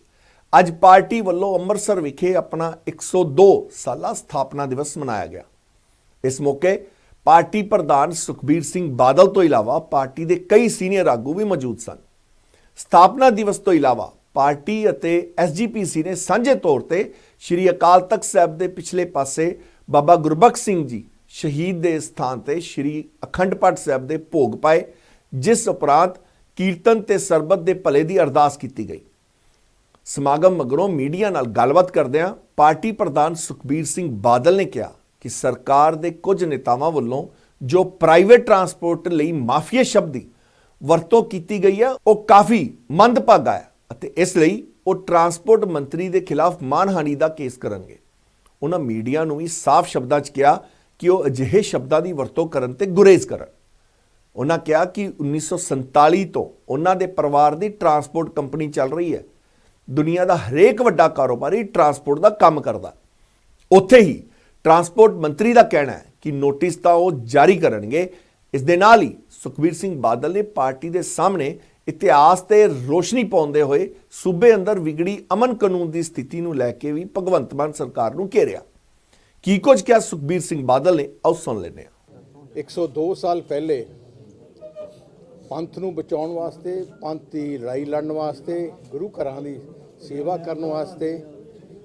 ਅੱਜ ਪਾਰਟੀ ਵੱਲੋਂ ਅੰਮ੍ਰਿਤਸਰ ਵਿਖੇ ਆਪਣਾ 102 ਸਾਲਾ ਸਥਾਪਨਾ ਦਿਵਸ ਮਨਾਇਆ ਗਿਆ। ਇਸ ਮੌਕੇ ਪਾਰਟੀ ਪ੍ਰਧਾਨ ਸੁਖਬੀਰ ਸਿੰਘ ਬਾਦਲ ਤੋਂ ਇਲਾਵਾ ਪਾਰਟੀ ਦੇ ਕਈ ਸੀਨੀਅਰ ਆਗੂ ਵੀ ਮੌਜੂਦ ਸਨ। ਸਥਾਪਨਾ ਦਿਵਸ ਤੋਂ ਇਲਾਵਾ ਪਾਰਟੀ ਅਤੇ ਐਸਜੀਪੀਸੀ ਨੇ ਸਾਂਝੇ ਤੌਰ ਤੇ ਸ਼੍ਰੀ ਅਕਾਲ ਤਖਤ ਸਾਹਿਬ ਦੇ ਪਿਛਲੇ ਪਾਸੇ ਬਾਬਾ ਗੁਰਬਖਸ਼ ਸਿੰਘ ਜੀ ਸ਼ਹੀਦ ਦੇ ਸਥਾਨ ਤੇ ਸ਼੍ਰੀ ਅਖੰਡ ਪਾਠ ਸਾਹਿਬ ਦੇ ਭੋਗ ਪਾਏ, ਜਿਸ ਉਪਰੰਤ ਕੀਰਤਨ ਤੇ ਸਰਬਤ ਦੇ ਭਲੇ ਦੀ ਅਰਦਾਸ ਕੀਤੀ ਗਈ। ਸਮਾਗਮ ਮਗਰੋਂ ਮੀਡੀਆ ਨਾਲ ਗੱਲਬਾਤ ਕਰਦਿਆਂ ਪਾਰਟੀ ਪ੍ਰਧਾਨ ਸੁਖਬੀਰ ਸਿੰਘ ਬਾਦਲ ਨੇ ਕਿਹਾ ਕਿ ਸਰਕਾਰ ਦੇ ਕੁਝ ਨੇਤਾਵਾਂ ਵੱਲੋਂ ਜੋ ਪ੍ਰਾਈਵੇਟ ਟਰਾਂਸਪੋਰਟ ਲਈ ਮਾਫੀਆ ਸ਼ਬਦ ਦੀ ਵਰਤੋਂ ਕੀਤੀ ਗਈ ਹੈ ਉਹ ਕਾਫੀ ਮੰਦਭਾਗਾ ਹੈ ਅਤੇ ਇਸ ਲਈ ਉਹ ਟਰਾਂਸਪੋਰਟ ਮੰਤਰੀ ਦੇ ਖਿਲਾਫ ਮਾਨਹਾਨੀ ਦਾ ਕੇਸ ਕਰਨਗੇ। ਉਹਨਾਂ ਮੀਡੀਆ ਨੂੰ ਵੀ ਸਾਫ਼ ਸ਼ਬਦਾਂ 'ਚ ਕਿਹਾ ਕਿ ਉਹ ਅਜਿਹੇ ਸ਼ਬਦਾਂ ਦੀ ਵਰਤੋਂ ਕਰਨ ਤੇ ਗੁਰੇਜ਼ ਕਰਨ। ਉਹਨਾਂ ਕਿਹਾ ਕਿ 1947 ਤੋਂ ਉਹਨਾਂ ਦੇ ਪਰਿਵਾਰ ਦੀ ਟਰਾਂਸਪੋਰਟ ਕੰਪਨੀ ਚੱਲ ਰਹੀ ਹੈ। ਦੁਨੀਆ ਦਾ ਹਰੇਕ ਵੱਡਾ ਕਾਰੋਬਾਰੀ ਟਰਾਂਸਪੋਰਟ ਦਾ ਕੰਮ ਕਰਦਾ। ਉੱਥੇ ਹੀ ਟਰਾਂਸਪੋਰਟ ਮੰਤਰੀ ਦਾ ਕਹਿਣਾ ਹੈ ਕਿ ਨੋਟਿਸ ਤਾਂ ਉਹ ਜਾਰੀ ਕਰਨਗੇ। ਇਸ ਦੇ ਨਾਲ ਹੀ ਸੁਖਬੀਰ ਸਿੰਘ ਬਾਦਲ ਨੇ ਪਾਰਟੀ ਦੇ ਸਾਹਮਣੇ ਇਤਿਹਾਸ ਤੇ ਰੋਸ਼ਨੀ ਪਾਉਂਦੇ ਹੋਏ ਸੂਬੇ ਅੰਦਰ ਵਿਗੜੀ ਅਮਨ ਕਾਨੂੰਨ ਦੀ ਸਥਿਤੀ ਨੂੰ ਲੈ ਕੇ ਵੀ ਭਗਵੰਤ ਮਾਨ ਸਰਕਾਰ ਨੂੰ ਘੇਰਿਆ। ਕੀ ਕੁਝ ਕਿਹਾ ਸੁਖਬੀਰ ਸਿੰਘ ਬਾਦਲ ਨੇ, ਆਓ ਸੁਣ ਲੈਂਦੇ ਹਾਂ। 102 ਸਾਲ ਪਹਿਲੇ ਪੰਥ ਨੂੰ ਬਚਾਉਣ ਵਾਸਤੇ, ਪੰਥ ਦੀ ਲੜਾਈ ਲੜਨ ਵਾਸਤੇ, ਗੁਰੂ ਘਰਾਂ ਦੀ ਸੇਵਾ ਕਰਨ ਵਾਸਤੇ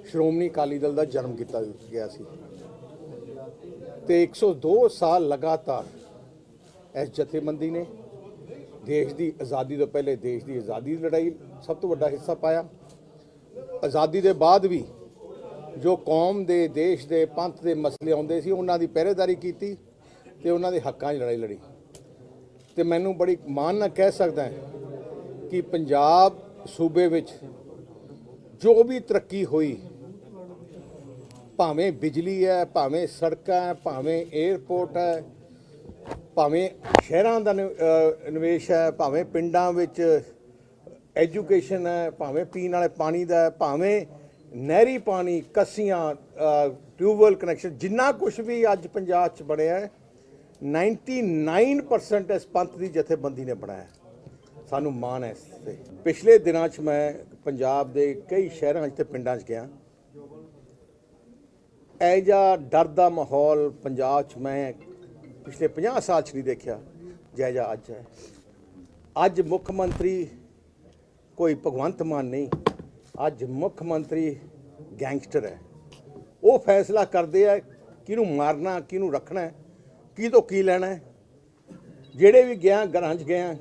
ਸ਼੍ਰੋਮਣੀ ਅਕਾਲੀ ਦਲ ਦਾ ਜਨਮ ਕੀਤਾ ਗਿਆ ਸੀ ਤੇ 102 ਸਾਲ ਲਗਾਤਾਰ ਇਸ ਜਥੇਬੰਦੀ ਨੇ ਦੇਸ਼ ਦੀ ਆਜ਼ਾਦੀ ਤੋਂ ਪਹਿਲੇ ਦੇਸ਼ ਦੀ ਆਜ਼ਾਦੀ ਦੀ ਲੜਾਈ ਸਭ ਤੋਂ ਵੱਡਾ ਹਿੱਸਾ ਪਾਇਆ। ਆਜ਼ਾਦੀ ਦੇ ਬਾਅਦ ਵੀ ਜੋ ਕੌਮ ਦੇ, ਦੇਸ਼ ਦੇ, ਪੰਥ ਦੇ ਮਸਲੇ ਆਉਂਦੇ ਸੀ ਉਹਨਾਂ ਦੀ ਪਹਿਰੇਦਾਰੀ ਕੀਤੀ ਤੇ ਉਹਨਾਂ ਦੇ ਹੱਕਾਂ 'ਚ ਲੜਾਈ ਲੜੀ। ਤੇ ਮੈਨੂੰ ਬੜੀ ਮਾਣ ਨਾਲ ਕਹਿ ਸਕਦਾ ਕਿ ਪੰਜਾਬ ਸੂਬੇ ਵਿੱਚ ਜੋ ਵੀ ਤਰੱਕੀ ਹੋਈ, ਭਾਵੇਂ ਬਿਜਲੀ ਹੈ, ਭਾਵੇਂ ਸੜਕਾਂ ਹੈ, ਭਾਵੇਂ 에ਅਰਪੋਰਟ ਹੈ, ਭਾਵੇਂ ਸ਼ਹਿਰਾਂ ਦਾ ਨਿਵੇਸ਼ ਹੈ, ਭਾਵੇਂ ਪਿੰਡਾਂ ਵਿੱਚ ਐਜੂਕੇਸ਼ਨ ਹੈ, ਭਾਵੇਂ ਪੀਣ ਵਾਲੇ ਪਾਣੀ ਦਾ ਹੈ, ਭਾਵੇਂ ਨਹਿਰੀ ਪਾਣੀ, ਕੱਸੀਆਂ, ਟਿਊਬਵੈੱਲ ਕਨੈਕਸ਼ਨ, ਜਿੰਨਾ ਕੁਝ ਵੀ ਅੱਜ ਪੰਜਾਬ 'ਚ ਬਣਿਆ ਹੈ 99% ਇਸ ਪੰਥ ਦੀ ਜਥੇਬੰਦੀ ਨੇ ਬਣਾਇਆ। ਸਾਨੂੰ ਮਾਣ ਹੈ ਇਸ 'ਤੇ। ਪਿਛਲੇ ਦਿਨਾਂ 'ਚ ਮੈਂ ਪੰਜਾਬ ਦੇ ਕਈ ਸ਼ਹਿਰਾਂ 'ਚ ਤੇ ਪਿੰਡਾਂ 'ਚ ਗਿਆ। ਇਹ ਜਿਹਾ ਡਰ ਦਾ ਮਾਹੌਲ ਪੰਜਾਬ 'ਚ ਮੈਂ ਪਿਛਲੇ 50 ਸਾਲ 'ਚ ਨਹੀਂ ਦੇਖਿਆ ਜਿਹਾ ਅੱਜ ਹੈ। ਅੱਜ ਮੁੱਖ ਮੰਤਰੀ ਕੋਈ ਭਗਵੰਤ ਮਾਨ ਨਹੀਂ, ਅੱਜ ਮੁੱਖ ਮੰਤਰੀ ਗੈਂਗਸਟਰ ਹੈ। ਉਹ ਫੈਸਲਾ ਕਰਦੇ ਆ ਕਿਹਨੂੰ ਮਾਰਨਾ, ਕਿਹਨੂੰ ਰੱਖਣਾ, ਕੀ ਤੋਂ ਕੀ ਲੈਣਾ ਹੈ। ਜਿਹੜੇ ਵੀ ਗਿਆ ਘਰਾਂ 'ਚ ਗਿਆ,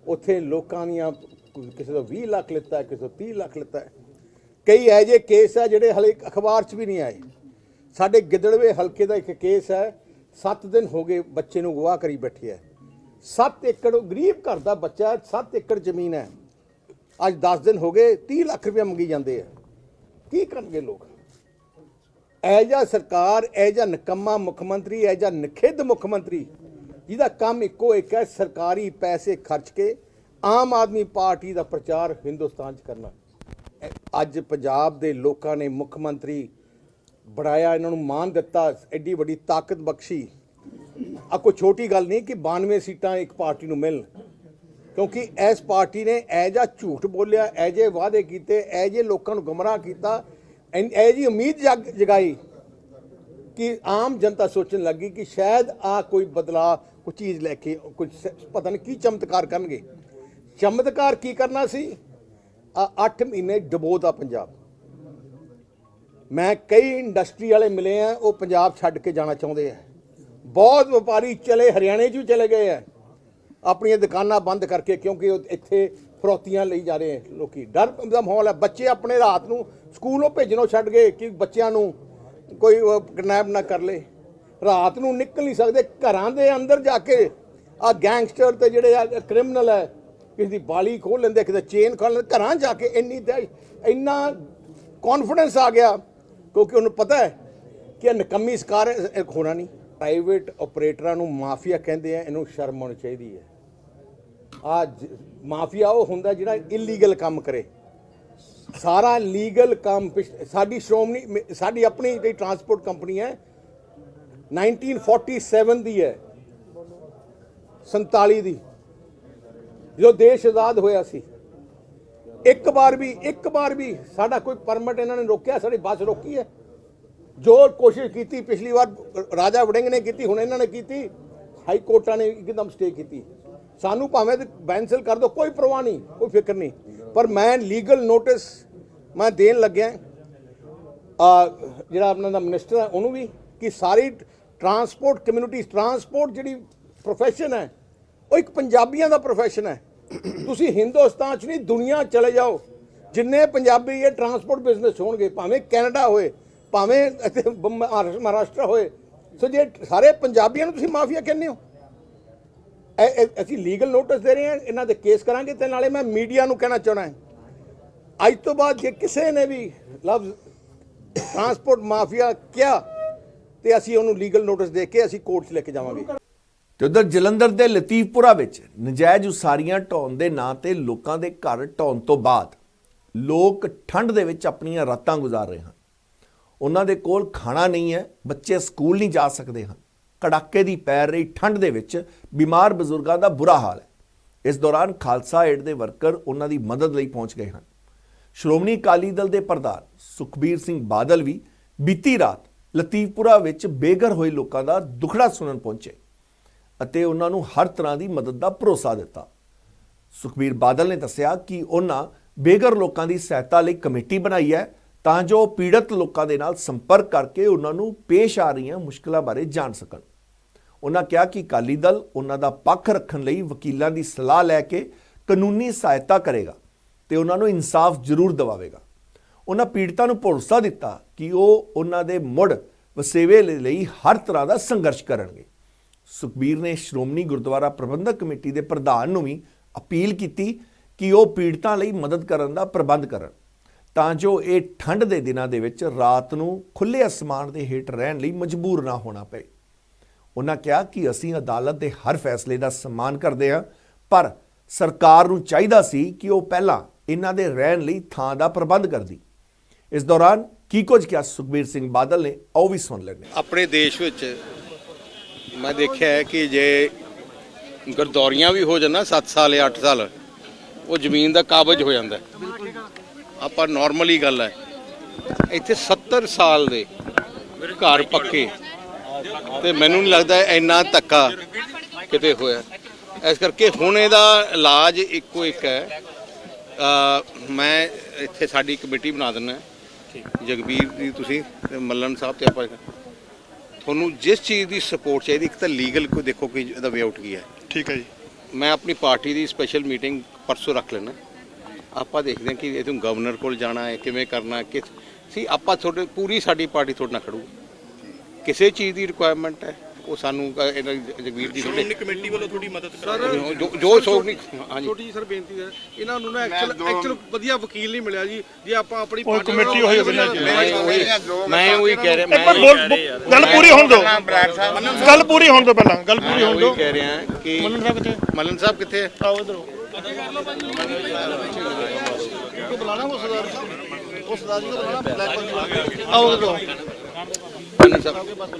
ਉੱਥੇ ਲੋਕਾਂ ਦੀਆਂ ਕਿਸੇ ਤੋਂ 20 ਲੱਖ ਲਿੱਤਾ, ਕਿਸੇ ਤੋਂ 30 ਲੱਖ ਲਿੱਤਾ। ਕਈ ਇਹੋ ਜਿਹੇ ਕੇਸ ਆ ਜਿਹੜੇ ਹਲੇ ਅਖਬਾਰ 'ਚ ਵੀ ਨਹੀਂ ਆਏ। ਸਾਡੇ ਗਿੱਦੜਵੇ ਹਲਕੇ ਦਾ ਇੱਕ ਕੇਸ ਹੈ, 7 ਦਿਨ ਹੋ ਗਏ ਬੱਚੇ ਨੂੰ ਅਗਵਾ ਕਰੀ ਬੈਠੇ ਹੈ। 7 ਏਕੜ, ਗਰੀਬ ਘਰ ਦਾ ਬੱਚਾ, 7 ਏਕੜ ਜ਼ਮੀਨ ਹੈ। ਅੱਜ 10 ਦਿਨ ਹੋ ਗਏ, 30 ਲੱਖ ਰੁਪਏ ਮੰਗੀ ਜਾਂਦੇ ਆ। ਕੀ ਕਰਨਗੇ ਲੋਕ? ਇਹੋ ਜਿਹਾ ਸਰਕਾਰ, ਇਹੋ ਜਿਹਾ ਨਿਕੰਮਾ ਮੁੱਖ ਮੰਤਰੀ, ਇਹੋ ਜਿਹਾ ਨਖਿੱਧ ਮੁੱਖ ਮੰਤਰੀ ਜਿਹਦਾ ਕੰਮ ਇੱਕੋ ਇੱਕ ਹੈ, ਸਰਕਾਰੀ ਪੈਸੇ ਖਰਚ ਕੇ ਆਮ ਆਦਮੀ ਪਾਰਟੀ ਦਾ ਪ੍ਰਚਾਰ ਹਿੰਦੁਸਤਾਨ 'ਚ ਕਰਨਾ। ਅੱਜ ਪੰਜਾਬ ਦੇ ਲੋਕਾਂ ਨੇ ਮੁੱਖ ਮੰਤਰੀ ਬਣਾਇਆ, ਇਹਨਾਂ ਨੂੰ ਮਾਣ ਦਿੱਤਾ, ਐਡੀ ਵੱਡੀ ਤਾਕਤ ਬਖਸ਼ੀ। ਆ ਕੋਈ ਛੋਟੀ ਗੱਲ ਨਹੀਂ ਕਿ 92 ਸੀਟਾਂ ਇੱਕ ਪਾਰਟੀ ਨੂੰ ਮਿਲਣ, ਕਿਉਂਕਿ ਇਸ ਪਾਰਟੀ ਨੇ ਇਹੋ ਜਿਹਾ ਝੂਠ ਬੋਲਿਆ, ਇਹੋ ਜਿਹੇ ਵਾਅਦੇ ਕੀਤੇ, ਇਹੋ ਜਿਹੇ ਲੋਕਾਂ ਨੂੰ ਗੁੰਮਰਾਹ ਕੀਤਾ, ਇਹੋ ਜਿਹੀ ਉਮੀਦ ਜਗਾਈ ਕਿ ਆਮ ਜਨਤਾ ਸੋਚਣ ਲੱਗੀ ਕਿ ਸ਼ਾਇਦ ਆ ਕੋਈ ਬਦਲਾਅ, ਕੋਈ ਚੀਜ਼ ਲੈ ਕੇ, ਕੁਝ ਪਤਾ ਨਹੀਂ ਕੀ ਚਮਤਕਾਰ ਕਰਨਗੇ। ਚਮਤਕਾਰ ਕੀ ਕਰਨਾ ਸੀ? 8 ਮਹੀਨੇ ਡੁਬੋਦਾ ਪੰਜਾਬ। ਮੈਂ ਕਈ ਇੰਡਸਟਰੀ ਵਾਲੇ ਮਿਲੇ ਆ, ਉਹ ਪੰਜਾਬ ਛੱਡ ਕੇ ਜਾਣਾ ਚਾਹੁੰਦੇ ਆ। ਬਹੁਤ ਵਪਾਰੀ ਚਲੇ, ਹਰਿਆਣੇ 'ਚ ਵੀ ਚਲੇ ਗਏ ਆ ਆਪਣੀਆਂ ਦੁਕਾਨਾਂ ਬੰਦ ਕਰਕੇ, ਕਿਉਂਕਿ ਉਹ ਇੱਥੇ ਫਰੋਤੀਆਂ ਲਈ ਜਾ ਰਹੇ ਲੋਕੀ। ਡਰ ਦਾ ਮਾਹੌਲ ਹੈ। ਬੱਚੇ ਆਪਣੇ ਰਾਤ ਨੂੰ ਸਕੂਲੋਂ ਭੇਜਣੋਂ ਛੱਡ ਗਏ ਕਿ ਬੱਚਿਆਂ ਨੂੰ ਕੋਈ ਕਿਡਨੈਪ ਨਾ ਕਰ ਲੇ। ਰਾਤ ਨੂੰ ਨਿਕਲ ਨਹੀਂ ਸਕਦੇ, ਘਰਾਂ ਦੇ ਅੰਦਰ ਜਾ ਕੇ ਆ ਗੈਂਗਸਟਰ ਤੇ ਜਿਹੜੇ ਆ ਕ੍ਰਿਮੀਨਲ ਹੈ, ਕਿਸੇ ਦੀ ਬਾਲੀ ਖੋਲ ਲੈਂਦੇ, ਕਿਸੇ ਚੇਨ ਖੋਲ ਲੈਂਦੇ, ਘਰਾਂ ਜਾ ਕੇ। ਇੰਨਾ ਕੌਨਫੀਡੈਂਸ ਆ ਗਿਆ ਕਿਉਂਕਿ ਉਹਨੂੰ ਪਤਾ ਹੈ ਕਿ ਇਹ ਨਿਕੰਮੀ ਸਰਕਾਰ ਹੋਣਾ ਨਹੀਂ। ਪ੍ਰਾਈਵੇਟ ਆਪਰੇਟਰਾਂ ਨੂੰ ਮਾਫੀਆ ਕਹਿੰਦੇ ਆ, ਇਹਨੂੰ ਸ਼ਰਮ ਆਉਣੀ ਚਾਹੀਦੀ ਹੈ। ਮਾਫੀਆ ਉਹ ਹੁੰਦਾ ਜਿਹੜਾ ਇਲੀਗਲ ਕੰਮ ਕਰੇ। ਸਾਰਾ ਲੀਗਲ ਕੰਮ ਸਾਡੀ ਸ਼੍ਰੋਮਣੀ, ਸਾਡੀ ਆਪਣੀ ਜਿਹੜੀ ਟਰਾਂਸਪੋਰਟ ਕੰਪਨੀ ਹੈ 1947 ਦੀ ਹੈ, 47 ਦੀ, ਜਦੋਂ ਦੇਸ਼ ਆਜ਼ਾਦ ਹੋਇਆ ਸੀ। ਇੱਕ ਵਾਰ ਵੀ ਸਾਡਾ ਕੋਈ ਪਰਮਿਟ ਇਹਨਾਂ ਨੇ ਰੋਕਿਆ? ਸਾਡੀ ਬੱਸ ਰੋਕੀ ਹੈ? ਜੋ ਕੋਸ਼ਿਸ਼ ਕੀਤੀ ਪਿਛਲੀ ਵਾਰ ਰਾਜਾ ਵੜਿੰਗ ਨੇ ਕੀਤੀ, ਹੁਣ ਇਹਨਾਂ ਨੇ ਕੀਤੀ, ਹਾਈ ਕੋਰਟਾਂ ਨੇ ਇੱਕਦਮ ਸਟੇ ਕੀਤੀ। ਸਾਨੂੰ ਭਾਵੇਂ ਬੈਂਸਲ ਕਰ ਦਿਓ, ਕੋਈ ਪਰਵਾਹ ਨਹੀਂ, ਕੋਈ ਫਿਕਰ ਨਹੀਂ, ਪਰ ਮੈਂ ਲੀਗਲ ਨੋਟਿਸ ਮੈਂ ਦੇਣ ਲੱਗਿਆ ਜਿਹੜਾ ਆਪਣਾ ਦਾ ਮਿਨਿਸਟਰ ਹੈ ਉਹਨੂੰ ਵੀ, ਕਿ ਸਾਰੀ ਟਰਾਂਸਪੋਰਟ ਕਮਿਊਨਿਟੀ, ਟਰਾਂਸਪੋਰਟ ਜਿਹੜੀ ਪ੍ਰੋਫੈਸ਼ਨ ਹੈ ਉਹ ਇੱਕ ਪੰਜਾਬੀਆਂ ਦਾ ਪ੍ਰੋਫੈਸ਼ਨ ਹੈ। ਤੁਸੀਂ ਹਿੰਦੁਸਤਾਨ 'ਚ ਨਹੀਂ, ਦੁਨੀਆ ਚਲੇ ਜਾਓ, ਜਿੰਨੇ ਪੰਜਾਬੀ ਇਹ ਟਰਾਂਸਪੋਰਟ ਬਿਜ਼ਨਸ ਹੋਣਗੇ, ਭਾਵੇਂ ਕੈਨੇਡਾ ਹੋਏ, ਭਾਵੇਂ ਇੱਥੇ ਮਹਾਰਾਸ਼ਟਰ ਹੋਏ, ਸੋ ਜੇ ਸਾਰੇ ਪੰਜਾਬੀਆਂ ਨੂੰ ਤੁਸੀਂ ਮਾਫੀਆ ਕਹਿੰਦੇ ਹੋ। ਅਸੀਂ ਲੀਗਲ ਨੋਟਿਸ ਦੇ ਰਹੇ ਹਾਂ, ਇਹਨਾਂ ਦੇ ਕੇਸ ਕਰਾਂਗੇ। ਤੇ ਨਾਲੇ ਮੈਂ ਮੀਡੀਆ ਨੂੰ ਕਹਿਣਾ ਚਾਹੁੰਦਾ, ਅੱਜ ਤੋਂ ਬਾਅਦ ਜੇ ਕਿਸੇ ਨੇ ਵੀ ਲਫ਼ਜ਼ ਟਰਾਂਸਪੋਰਟ ਮਾਫੀਆ ਕਿਹਾ ਤੇ ਅਸੀਂ ਉਹਨੂੰ ਲੀਗਲ ਨੋਟਿਸ ਦੇ ਕੇ ਅਸੀਂ ਕੋਰਟ 'ਚ ਲੈ ਕੇ ਜਾਵਾਂਗੇ। ਤੇ ਉਧਰ ਜਲੰਧਰ ਦੇ ਲਤੀਫਪੁਰਾ ਵਿੱਚ ਨਜਾਇਜ਼ ਉਸਾਰੀਆਂ ਢਾਉਣ ਦੇ ਨਾਂ ਤੇ ਲੋਕਾਂ ਦੇ ਘਰ ਢਾਉਣ ਤੋਂ ਬਾਅਦ ਲੋਕ ਠੰਡ ਦੇ ਵਿੱਚ ਆਪਣੀਆਂ ਰਾਤਾਂ ਗੁਜ਼ਾਰ ਰਹੇ ਹਨ। ਉਹਨਾਂ ਦੇ ਕੋਲ ਖਾਣਾ ਨਹੀਂ ਹੈ, ਬੱਚੇ ਸਕੂਲ ਨਹੀਂ ਜਾ ਸਕਦੇ ਹਨ। ਕੜਾਕੇ ਦੀ ਪੈ ਰਹੀ ਠੰਡ ਦੇ ਵਿੱਚ ਬਿਮਾਰ ਬਜ਼ੁਰਗਾਂ ਦਾ ਬੁਰਾ ਹਾਲ ਹੈ। ਇਸ ਦੌਰਾਨ ਖਾਲਸਾ ਏਡ ਦੇ ਵਰਕਰ ਉਹਨਾਂ ਦੀ ਮਦਦ ਲਈ ਪਹੁੰਚ ਗਏ ਹਨ। ਸ਼੍ਰੋਮਣੀ ਅਕਾਲੀ ਦਲ ਦੇ ਪ੍ਰਧਾਨ ਸੁਖਬੀਰ ਸਿੰਘ ਬਾਦਲ ਵੀ ਬੀਤੀ ਰਾਤ ਲਤੀਫਪੁਰਾ ਵਿੱਚ ਬੇਘਰ ਹੋਏ ਲੋਕਾਂ ਦਾ ਦੁਖੜਾ ਸੁਣਨ ਪਹੁੰਚੇ ਅਤੇ ਉਹਨਾਂ ਨੂੰ ਹਰ ਤਰ੍ਹਾਂ ਦੀ ਮਦਦ ਦਾ ਭਰੋਸਾ ਦਿੱਤਾ। ਸੁਖਬੀਰ ਬਾਦਲ ਨੇ ਦੱਸਿਆ ਕਿ ਉਹਨਾਂ ਬੇਘਰ ਲੋਕਾਂ ਦੀ ਸਹਾਇਤਾ ਲਈ ਕਮੇਟੀ ਬਣਾਈ ਹੈ ਤਾਂ ਜੋ ਪੀੜਤ ਲੋਕਾਂ ਦੇ ਨਾਲ ਸੰਪਰਕ ਕਰਕੇ ਉਹਨਾਂ ਨੂੰ ਪੇਸ਼ ਆ ਰਹੀਆਂ ਮੁਸ਼ਕਲਾਂ ਬਾਰੇ ਜਾਣ ਸਕਣ। ਉਹਨਾਂ ਕਿਹਾ ਕਿ ਅਕਾਲੀ ਦਲ ਉਹਨਾਂ ਦਾ ਪੱਖ ਰੱਖਣ ਲਈ ਵਕੀਲਾਂ ਦੀ ਸਲਾਹ ਲੈ ਕੇ ਕਾਨੂੰਨੀ ਸਹਾਇਤਾ ਕਰੇਗਾ ਤੇ ਉਹਨਾਂ ਨੂੰ ਇਨਸਾਫ ਜ਼ਰੂਰ ਦਿਵਾਵੇਗਾ। ਉਹਨਾਂ ਪੀੜਤਾਂ ਨੂੰ ਭਰੋਸਾ ਦਿੱਤਾ ਕਿ ਉਹ ਉਹਨਾਂ ਦੇ ਮੁੜ ਵਸੇਵੇ ਲਈ ਹਰ ਤਰ੍ਹਾਂ ਦਾ ਸੰਘਰਸ਼ ਕਰਨਗੇ। ਸੁਖਬੀਰ ਨੇ ਸ਼੍ਰੋਮਣੀ ਗੁਰਦੁਆਰਾ ਪ੍ਰਬੰਧਕ ਕਮੇਟੀ ਦੇ ਪ੍ਰਧਾਨ ਨੂੰ ਵੀ ਅਪੀਲ ਕੀਤੀ ਕਿ ਉਹ ਪੀੜਤਾਂ ਲਈ ਮਦਦ ਕਰਨ ਦਾ ਪ੍ਰਬੰਧ ਕਰਨ ਤਾਂ ਜੋ ਇਹ ਠੰਡ ਦੇ ਦਿਨਾਂ ਦੇ ਵਿੱਚ ਰਾਤ ਨੂੰ ਖੁੱਲ੍ਹੇ ਅਸਮਾਨ ਦੇ ਹੇਠ ਰਹਿਣ ਲਈ ਮਜਬੂਰ ਨਾ ਹੋਣਾ ਪਏ। ਉਹਨਾਂ ਕਿਹਾ ਕਿ ਅਸੀਂ ਅਦਾਲਤ ਦੇ ਹਰ ਫੈਸਲੇ ਦਾ ਸਨਮਾਨ ਕਰਦੇ ਹਾਂ, ਪਰ ਸਰਕਾਰ ਨੂੰ ਚਾਹੀਦਾ ਸੀ ਕਿ ਉਹ ਪਹਿਲਾਂ ਇਹਨਾਂ ਦੇ ਰਹਿਣ ਲਈ ਥਾਂ ਦਾ ਪ੍ਰਬੰਧ ਕਰਦੀ। ਇਸ ਦੌਰਾਨ ਕੀ ਕੁਝ ਕਿਹਾ ਸੁਖਬੀਰ ਸਿੰਘ ਬਾਦਲ ਨੇ, ਆਓ ਵੀ ਸੁਣ ਲੈਂਦੇ ਹਾਂ। ਆਪਣੇ ਦੇਸ਼ ਵਿੱਚ ਮੈਂ ਦੇਖਿਆ ਹੈ ਕਿ ਜੇ ਗਰਦੌਰੀਆਂ ਵੀ ਹੋ ਜਾਣ ਨਾ 7 ਸਾਲ ਜਾਂ 8 ਸਾਲ, ਉਹ ਜ਼ਮੀਨ ਦਾ ਕਾਬਜ਼ ਹੋ ਜਾਂਦਾ। ਆਪਾਂ ਨਾਰਮਲੀ ਗੱਲ ਹੈ, ਇੱਥੇ 70 ਸਾਲ ਦੇ ਘਰ ਪੱਕੇ, ਤੇ ਮੈਨੂੰ ਨਹੀਂ ਲੱਗਦਾ ਇੰਨਾ ਧੱਕਾ ਕਿਤੇ ਹੋਇਆ। ਇਸ ਕਰਕੇ ਹੁਣ ਇਹਦਾ ਇਲਾਜ ਇੱਕੋ ਇੱਕ ਹੈ। ਮੈਂ ਇੱਥੇ ਸਾਡੀ ਕਮੇਟੀ ਬਣਾ ਦਿੰਦਾ, ਜਗਬੀਰ ਜੀ ਤੁਸੀਂ ਤੇ ਮੱਲਨ ਸਾਹਿਬ ਤੇ ਆਪਾਂ ਤੁਹਾਨੂੰ ਜਿਸ ਚੀਜ਼ ਦੀ ਸਪੋਰਟ ਚਾਹੀਦੀ। ਇੱਕ ਤਾਂ ਲੀਗਲ ਕੋਈ ਦੇਖੋ ਕਿ ਇਹਦਾ ਵੇ ਆਊਟ ਕੀ ਹੈ। ਠੀਕ ਹੈ ਜੀ। ਮੈਂ ਆਪਣੀ ਪਾਰਟੀ ਦੀ ਸਪੈਸ਼ਲ ਮੀਟਿੰਗ ਪਰਸੋਂ ਰੱਖ ਲੈਣਾ। ਆਪਾਂ ਦੇਖਦੇ ਹਾਂ ਕਿ ਇਹ ਤੋਂ ਗਵਰਨਰ ਕੋਲ ਜਾਣਾ ਹੈ, ਕਿਵੇਂ ਕਰਨਾ, ਕਿ ਸੀ ਆਪਾਂ ਤੁਹਾਡੇ ਪੂਰੀ ਸਾਡੀ ਪਾਰਟੀ ਤੁਹਾਡੇ ਨਾਲ ਖੜੂ। ਕਿਸੇ ਚੀਜ਼ ਦੀ ਰਿਕੁਆਇਰਮੈਂਟ ਹੈ ਉਹ ਸਾਨੂੰ ਜਗਵੀਰ ਜੀ ਸ਼੍ਰੋਮਣੀ ਕਮੇਟੀ ਵੱਲੋਂ ਥੋੜੀ ਮਦਦ ਜੋ ਸੋਚ ਨਹੀਂ। ਹਾਂਜੀ ਛੋਟੀ ਜੀ ਸਰ ਬੇਨਤੀ ਹੈ, ਇਹਨਾਂ ਨੂੰ ਨਾ ਐਕਚੁਅਲ ਵਧੀਆ ਵਕੀਲ ਨਹੀਂ ਮਿਲਿਆ ਜੀ। ਜੇ ਆਪਾਂ ਆਪਣੀ ਕਮੇਟੀ ਹੋਈ ਮੈਂ ਉਹੀ ਕਹਿ ਰਿਹਾ, ਗੱਲ ਪੂਰੀ ਹੋਣ ਦਿਓ, ਗੱਲ ਪੂਰੀ ਹੋਣ ਦਿਓ, ਪਹਿਲਾਂ ਗੱਲ ਪੂਰੀ ਹੋਣ ਦਿਓ। ਕਹਿ ਰਿਹਾ ਕਿ ਮੱਲਨ ਸਾਹਿਬ ਕਿੱਥੇ ਹੈ? ਆਓ ਇਧਰੋਂ ਬੁਲਾਣਾ ਉਹ ਸਰਦਾਰ ਜੀ ਨੂੰ ਬੁਲਾਣਾ। ਆਓ ਇਧਰੋਂ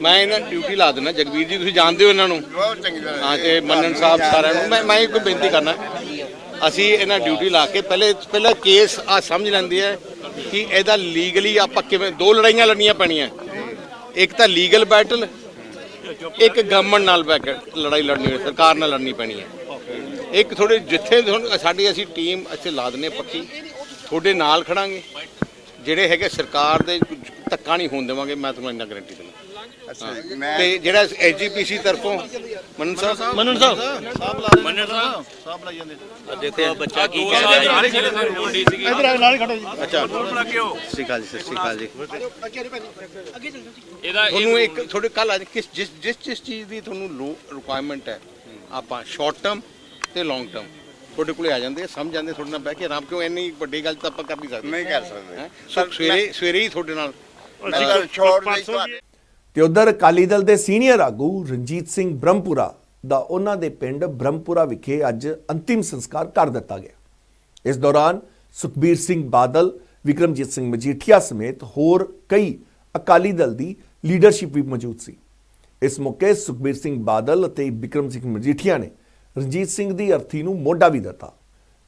ਮੈਂ ਇਹਨਾਂ ਡਿਊਟੀ ਲਾ ਦਿੰਦਾ। ਜਗਬੀਰ ਜੀ ਤੁਸੀਂ ਜਾਣਦੇ ਹੋ ਇਹਨਾਂ ਨੂੰ, ਹਾਂ, ਤੇ ਮੰਨਣ ਸਾਹਿਬ ਸਾਰਿਆਂ ਨੂੰ ਮੈਂ ਇੱਕ ਬੇਨਤੀ ਕਰਨਾ, ਅਸੀਂ ਇਹਨਾਂ ਡਿਊਟੀ ਲਾ ਕੇ ਪਹਿਲਾਂ ਕੇਸ ਆ ਸਮਝ ਲੈਂਦੇ ਆ ਕਿ ਇਹਦਾ ਲੀਗਲੀ ਆਪਾਂ ਕਿਵੇਂ। ਦੋ ਲੜਾਈਆਂ ਲੜਨੀਆਂ ਪੈਣੀਆਂ, ਇੱਕ ਤਾਂ ਲੀਗਲ ਬੈਟਲ, ਇੱਕ ਗਵਰਨਮੈਂਟ ਨਾਲ ਲੜਾਈ ਲੜਨੀ, ਸਰਕਾਰ ਨਾਲ ਲੜਨੀ ਪੈਣੀ ਹੈ। ਇੱਕ ਥੋੜੇ ਜਿੱਥੇ ਸਾਡੀ ਅਸੀਂ ਟੀਮ ਇੱਥੇ ਲਾ ਦਿੰਦੇ ਪੱਕੀ, ਤੁਹਾਡੇ ਨਾਲ ਖੜਾਂਗੇ। ਜਿਹੜੇ ਹੈਗੇ ਸਰਕਾਰ ਦੇ ਧੱਕਾ ਨਹੀਂ ਹੋਣ ਦੇਵਾਂਗੇ, ਮੈਂ ਤੁਹਾਨੂੰ ਇੰਨਾ ਗਾਰੰਟੀ ਦਿੰਦਾ। ਤੇ ਜਿਹੜਾ ਐਜੀਪੀਸੀ ਤਰਫੋਂ ਮੰਨਣ ਸਾਹਿਬ ਲਾਈ ਜਾਂਦੇ। ਦੇਖੋ ਬੱਚਾ ਕੀ ਕਹਿ ਰਿਹਾ ਜੀ, ਇਧਰ ਨਾਲ ਹੀ ਖੜੋ ਜੀ। ਅੱਛਾ, ਸਤਿ ਸ਼੍ਰੀ ਅਕਾਲ ਜੀ। ਤੁਹਾਨੂੰ ਇੱਕ ਤੁਹਾਡੇ ਕੱਲ ਅੱਜ ਜਿਸ ਚੀਜ਼ ਦੀ ਤੁਹਾਨੂੰ ਰਿਕੁਆਇਰਮੈਂਟ ਹੈ, ਆਪਾਂ ਸ਼ਾਰਟ ਟਰਮ ਤੇ ਲੌਂਗ ਟਰਮ ਤੁਹਾਡੇ ਕੋਲੇ ਆ ਜਾਂਦੇ, ਸਮਝ ਜਾਂਦੇ। ਤੁਹਾਡੇ ਨਾਲ ਬਹਿ ਕੇ ਆਰਾਮ, ਕਿਉਂ ਇੰਨੀ ਵੱਡੀ ਗੱਲ ਤਾਂ ਆਪਾਂ ਕਰ ਨਹੀਂ ਸਕਦੇ। ਨਹੀਂ ਕਰ ਸਕਦੇ। ਸੋ ਸਵੇਰੇ ਹੀ ਤੁਹਾਡੇ ਨਾਲ ਤੇ ਉਧਰ ਅਕਾਲੀ ਦਲ ਦੇ ਸੀਨੀਅਰ ਆਗੂ ਰਣਜੀਤ ਸਿੰਘ ਬ੍ਰਹਮਪੁਰਾ ਦਾ ਉਹਨਾਂ ਦੇ ਪਿੰਡ ਬ੍ਰਹਮਪੁਰਾ ਵਿਖੇ ਅੱਜ ਅੰਤਿਮ ਸੰਸਕਾਰ ਕਰ ਦਿੱਤਾ ਗਿਆ। ਇਸ ਦੌਰਾਨ ਸੁਖਬੀਰ ਸਿੰਘ ਬਾਦਲ, ਵਿਕਰਮਜੀਤ ਸਿੰਘ ਮਜੀਠੀਆ ਸਮੇਤ ਹੋਰ ਕਈ ਅਕਾਲੀ ਦਲ ਦੀ ਲੀਡਰਸ਼ਿਪ ਵੀ ਮੌਜੂਦ ਸੀ। ਇਸ ਮੌਕੇ ਸੁਖਬੀਰ ਸਿੰਘ ਬਾਦਲ ਅਤੇ ਵਿਕਰਮ ਸਿੰਘ ਮਜੀਠੀਆ ਨੇ ਰਣਜੀਤ ਸਿੰਘ ਦੀ ਅਰਥੀ ਨੂੰ ਮੋਢਾ ਵੀ ਦਿੱਤਾ।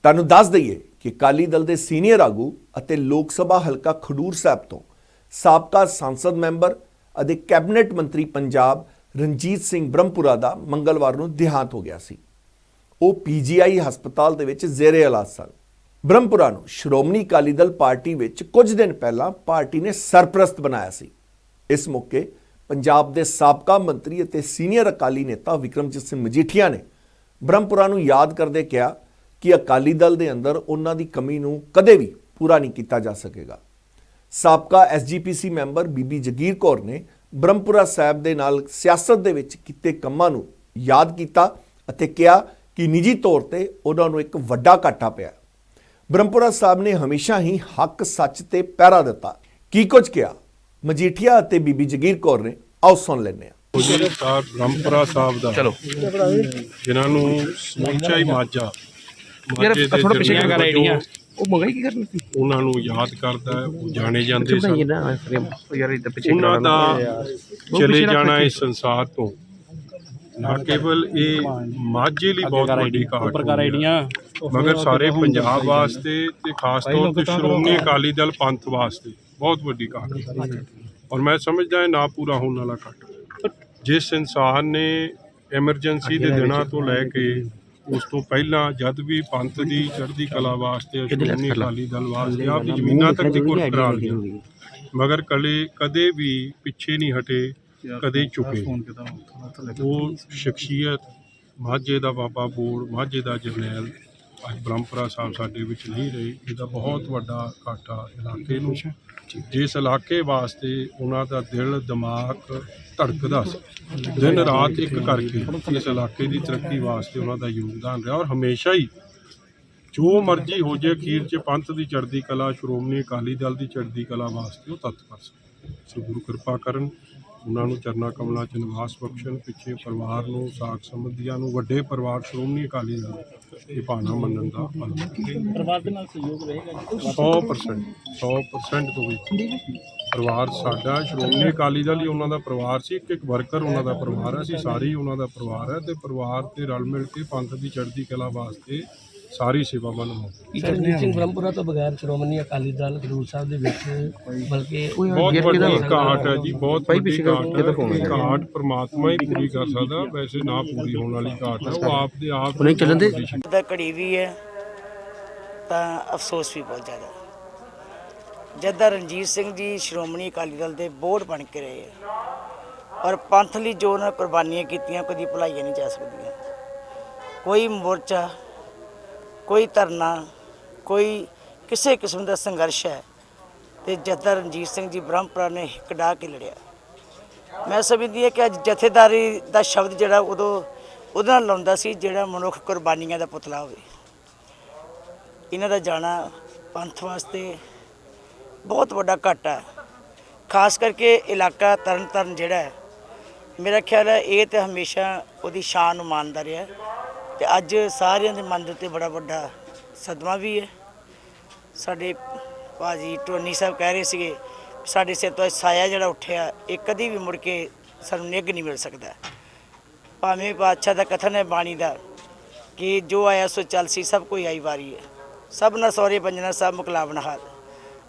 ਤੁਹਾਨੂੰ ਦੱਸ ਦਈਏ ਕਿ ਅਕਾਲੀ ਦਲ ਦੇ ਸੀਨੀਅਰ ਆਗੂ ਅਤੇ ਲੋਕ ਸਭਾ ਹਲਕਾ ਖਡੂਰ ਸਾਹਿਬ ਤੋਂ ਸਾਬਕਾ ਸੰਸਦ ਮੈਂਬਰ ਅਤੇ ਕੈਬਨਿਟ ਮੰਤਰੀ ਪੰਜਾਬ ਰਣਜੀਤ ਸਿੰਘ ਬ੍ਰਹਮਪੁਰਾ ਦਾ ਮੰਗਲਵਾਰ ਨੂੰ ਦੇਹਾਂਤ ਹੋ ਗਿਆ ਸੀ। ਉਹ ਪੀਜੀਆਈ ਹਸਪਤਾਲ ਦੇ ਵਿੱਚ ਜ਼ੇਰੇ ਇਲਾਜ ਸਨ। ਬ੍ਰਹਮਪੁਰਾ ਨੂੰ ਸ਼੍ਰੋਮਣੀ ਅਕਾਲੀ ਦਲ ਪਾਰਟੀ ਵਿੱਚ ਕੁਝ ਦਿਨ ਪਹਿਲਾਂ ਪਾਰਟੀ ਨੇ ਸਰਪ੍ਰਸਤ ਬਣਾਇਆ ਸੀ। ਇਸ ਮੌਕੇ ਪੰਜਾਬ ਦੇ ਸਾਬਕਾ ਮੰਤਰੀ ਅਤੇ ਸੀਨੀਅਰ ਅਕਾਲੀ ਨੇਤਾ ਵਿਕਰਮਜੀਤ ਸਿੰਘ ਮਜੀਠੀਆ ਨੇ ਬ੍ਰਹਮਪੁਰਾ ਨੂੰ ਯਾਦ ਕਰਦੇ ਕਿਹਾ ਕਿ ਅਕਾਲੀ ਦਲ ਦੇ ਅੰਦਰ ਉਹਨਾਂ ਦੀ ਕਮੀ ਨੂੰ ਕਦੇ ਵੀ ਪੂਰਾ ਨਹੀਂ ਕੀਤਾ ਜਾ ਸਕੇਗਾ। ਸਾਬਕਾ ਐਸਜੀਪੀਸੀ ਮੈਂਬਰ ਬੀਬੀ ਜਗੀਰ ਕੌਰ ਨੇ ਬ੍ਰਹਮਪੁਰਾ ਸਾਹਿਬ ਦੇ ਨਾਲ ਸਿਆਸਤ ਦੇ ਵਿੱਚ ਕੀਤੇ ਕੰਮਾਂ ਨੂੰ ਯਾਦ ਕੀਤਾ ਅਤੇ ਕਿਹਾ ਕਿ ਨਿੱਜੀ ਤੌਰ ਤੇ ਉਹਨਾਂ ਨੂੰ ਇੱਕ ਵੱਡਾ ਘਾਟਾ ਪਿਆ। ਬ੍ਰਹਮਪੁਰਾ ਸਾਹਿਬ ਨੇ ਹਮੇਸ਼ਾ ਹੀ ਹੱਕ ਸੱਚ ਤੇ ਪਹਿਰਾ ਦਿੱਤਾ। ਕੀ ਕੁਝ ਕਿਹਾ ਮਜੀਠੀਆ ਅਤੇ ਬੀਬੀ ਜਗੀਰ ਕੌਰ ਨੇ, ਆਓ ਸੁਣ ਲੈਂਦੇ ਹਾਂ। ਸਰਦਾਰ ਬ੍ਰਹਮਪੁਰਾ ਸਾਹਿਬ ਦਾ ਜਿਨ੍ਹਾਂ ਨੂੰ ਸਮੁੱਚਾ ਹੀ ਮਾਝਾ ਥੋੜਾ ਪਿੱਛੇ ਕਰ ਆਈਡੀਆਂ ਉਹ ਮੰਗਾਈ ਕੀ ਕਰਨੀ ਸੀ, ਉਹਨਾਂ ਨੂੰ ਯਾਦ ਕਰਦਾ ਹੈ। ਉਹ ਜਾਣੇ ਜਾਂਦੇ ਸਨ। ਉਹਨਾਂ ਦਾ ਚਲੇ ਜਾਣਾ ਇਸ ਸੰਸਾਰ ਤੋਂ ਨਾ ਕੇਵਲ ਇਹ ਮਾਝੇ ਲਈ ਬਹੁਤ ਵੱਡੀ ਘਾਟ ਮਗਰ ਸਾਰੇ ਪੰਜਾਬ ਵਾਸਤੇ ਤੇ ਖਾਸ ਤੌਰ ਤੇ ਸ਼੍ਰੋਮਣੀ ਅਕਾਲੀ ਦਲ ਪੰਥ ਵਾਸਤੇ ਬਹੁਤ ਵੱਡੀ ਘਾਟ। ਔਰ ਮੈਂ ਸਮਝਦਾ ਹੈ ਨਾ ਪੂਰਾ ਹੋਣ ਵਾਲਾ ਘਾਟ। ਜਿਸ ਇਨਸਾਨ ਨੇ ਐਮਰਜੈਂਸੀ ਦੇ ਦਿਨਾਂ ਤੋਂ ਲੈ ਕੇ ਉਸ ਤੋਂ ਪਹਿਲਾਂ ਜਦ ਵੀ ਪੰਥ ਦੀ ਚੜ੍ਹਦੀ ਕਲਾ ਵਾਸਤੇ ਸ਼੍ਰੋਮਣੀ ਅਕਾਲੀ ਦਲ ਵਾਸਤੇ ਆਪਦੀ ਜ਼ਮੀਨਾਂ ਤੱਕ ਦੀ ਕੁਰਬਾਨੀ ਕਰਾ ਲਈ, ਮਗਰ ਕਦੇ ਵੀ ਪਿੱਛੇ ਨਹੀਂ ਹਟੇ, ਕਦੇ ਝੁਕੇ। ਉਹ ਸ਼ਖਸੀਅਤ ਮਾਝੇ ਦਾ ਬਾਬਾ ਬੋੜ, ਮਾਝੇ ਦਾ ਜਰਨੈਲ ਅੱਜ ਬ੍ਰਹਮਪੁਰਾ ਸਾਹਿਬ ਸਾਡੇ ਵਿੱਚ ਨਹੀਂ ਰਹੇ। ਇਹਦਾ ਬਹੁਤ ਵੱਡਾ ਘਾਟਾ ਇਲਾਕੇ ਨੂੰ। ਜਿਸ ਇਲਾਕੇ ਵਾਸਤੇ ਉਹਨਾਂ ਦਾ ਦਿਲ ਦਿਮਾਗ ਧੜਕਦਾ ਸੀ, ਦਿਨ ਰਾਤ ਇੱਕ ਕਰਕੇ ਇਸ ਇਲਾਕੇ ਦੀ ਤਰੱਕੀ ਵਾਸਤੇ ਉਹਨਾਂ ਦਾ ਯੋਗਦਾਨ ਰਿਹਾ। ਔਰ ਹਮੇਸ਼ਾ ਹੀ ਜੋ ਮਰਜ਼ੀ ਹੋ ਜਾਏ, ਅਖੀਰ 'ਚ ਪੰਥ ਦੀ ਚੜ੍ਹਦੀ ਕਲਾ, ਸ਼੍ਰੋਮਣੀ ਅਕਾਲੀ ਦਲ ਦੀ ਚੜ੍ਹਦੀ ਕਲਾ ਵਾਸਤੇ ਉਹ ਤਤਪਰ ਸੀ। ਸੋ ਗੁਰੂ ਕਿਰਪਾ ਕਰਨ ਉਹਨਾਂ ਨੂੰ ਚਰਨਾ ਕਮਲਾਂ 'ਚ ਨਿਵਾਸ ਬਖਸ਼ਣ। ਪਿੱਛੇ ਪਰਿਵਾਰ ਨੂੰ, ਸਾਕ ਸੰਬੰਧੀਆਂ ਨੂੰ, ਵੱਡੇ ਪਰਿਵਾਰ ਸ਼੍ਰੋਮਣੀ ਅਕਾਲੀ ਦਲ ਇਹ ਭਾਣਾ ਮੰਨਣ ਦਾ ਪਰਿਵਾਰ ਦੇ ਨਾਲ ਸਹਿਯੋਗ ਰਹੇਗਾ 100% ਤੋਂ ਵੀ ਪਰਿਵਾਰ ਸਾਡਾ ਸ਼੍ਰੋਮਣੀ ਅਕਾਲੀ ਦਲ ਹੀ ਉਹਨਾਂ ਦਾ ਪਰਿਵਾਰ ਸੀ। ਇੱਕ ਵਰਕਰ ਉਹਨਾਂ ਦਾ ਪਰਿਵਾਰ ਹੈ, ਅਸੀਂ ਸਾਰੇ ਹੀ ਉਹਨਾਂ ਦਾ ਪਰਿਵਾਰ ਹੈ ਤੇ ਪਰਿਵਾਰ ਤੇ ਰਲ ਮਿਲ ਕੇ ਪੰਥ ਦੀ ਚੜ੍ਹਦੀ ਕਲਾ ਵਾਸਤੇ ਸਾਰੀ ਸੇਵਾਵਾਂ ਨਿਭਾਉਂਦੇ। ਰਣਜੀਤ ਸਿੰਘ ਬ੍ਰਹਮਪੁਰਾ ਤੋਂ ਬਗੈਰ ਸ਼੍ਰੋਮਣੀ ਅਕਾਲੀ ਦਲ ਖਡੂਰ ਸਾਹਿਬ ਦੇ ਵਿੱਚ ਬਲਕਿ ਬਹੁਤ ਵੱਡੀ ਘਾਟ ਹੈ ਜੀ, ਬਹੁਤ ਵੱਡੀ ਘਾਟ ਪ੍ਰਮਾਤਮਾ ਹੀ ਪੂਰੀ ਕਰ ਸਕਦਾ, ਵੈਸੇ ਨਾ ਪੂਰੀ ਹੋਣ ਵਾਲੀ ਘਾਟ ਹੈ, ਉਹ ਆਪ ਦੇ ਆਪ ਨਹੀਂ ਚੱਲਦੇ। ਦਾ ਘੜੀ ਵੀ ਹੈ ਤਾਂ ਅਫਸੋਸ ਵੀ ਬਹੁਤ ਜ਼ਿਆਦਾ। ਜਦ ਦਾ ਰਣਜੀਤ ਸਿੰਘ ਜੀ ਸ਼੍ਰੋਮਣੀ ਅਕਾਲੀ ਦਲ ਦੇ ਬੋਰਡ ਬਣ ਕੇ ਰਹੇ ਔਰ ਪੰਥ ਲਈ ਜੋ ਉਹਨਾਂ ਕੁਰਬਾਨੀਆਂ ਕੀਤੀਆਂ ਕਦੀ ਭੁਲਾਈਆਂ ਨਹੀਂ ਜਾ ਸਕਦੀਆਂ। ਕੋਈ ਮੋਰਚਾ, ਕੋਈ ਧਰਨਾ, ਕੋਈ ਕਿਸੇ ਕਿਸਮ ਦਾ ਸੰਘਰਸ਼ ਹੈ ਤੇ ਜਦ ਰਣਜੀਤ ਸਿੰਘ ਜੀ ਬ੍ਰਹਮਪੁਰਾ ਨੇ ਹਿੱਕ ਡਾ ਕੇ ਲੜਿਆ। ਮੈਂ ਸਮਝਦੀ ਹਾਂ ਕਿ ਅੱਜ ਜਥੇਦਾਰੀ ਦਾ ਸ਼ਬਦ ਜਿਹੜਾ ਉਦੋਂ ਉਹਦੇ ਨਾਲ ਲਾਉਂਦਾ ਸੀ ਜਿਹੜਾ ਮਨੁੱਖ ਕੁਰਬਾਨੀਆਂ ਦਾ ਪੁਤਲਾ ਹੋਵੇ। ਇਹਨਾਂ ਦਾ ਜਾਣਾ ਪੰਥ ਵਾਸਤੇ ਬਹੁਤ ਵੱਡਾ ਘਾਟਾ ਹੈ। ਖਾਸ ਕਰਕੇ ਇਲਾਕਾ ਤਰਨਤਾਰਨ ਜਿਹੜਾ ਹੈ, ਮੇਰਾ ਖਿਆਲ ਹੈ ਇਹ ਤਾਂ ਹਮੇਸ਼ਾ ਉਹਦੀ ਸ਼ਾਨ ਨੂੰ ਮਾਣਦਾ ਰਿਹਾ ਤੇ ਅੱਜ ਸਾਰਿਆਂ ਦੇ ਮਨ ਦੇ ਉੱਤੇ ਬੜਾ ਵੱਡਾ ਸਦਮਾ ਵੀ ਹੈ। ਸਾਡੇ ਭਾਜੀ ਟੋਨੀ ਸਾਹਿਬ ਕਹਿ ਰਹੇ ਸੀਗੇ ਸਾਡੇ ਸਿਰ ਤੋਂ ਸਾਇਆ ਜਿਹੜਾ ਉੱਠਿਆ ਇਹ ਕਦੀ ਵੀ ਮੁੜ ਕੇ ਸਾਨੂੰ ਨਿੱਘ ਨਹੀਂ ਮਿਲ ਸਕਦਾ। ਭਾਵੇਂ ਬਾਦਸ਼ਾਹ ਦਾ ਕਥਨ ਹੈ ਬਾਣੀ ਦਾ ਕਿ ਜੋ ਆਇਆ ਸੋ ਚੱਲ ਸੀ, ਸਭ ਕੋਈ ਆਈ ਵਾਰੀ ਹੈ, ਸਭ ਨਾ ਸੌਰੇ ਪੰਜਣਾ ਸਭ ਮੁਕਲਾਵਣ ਹਾਲ।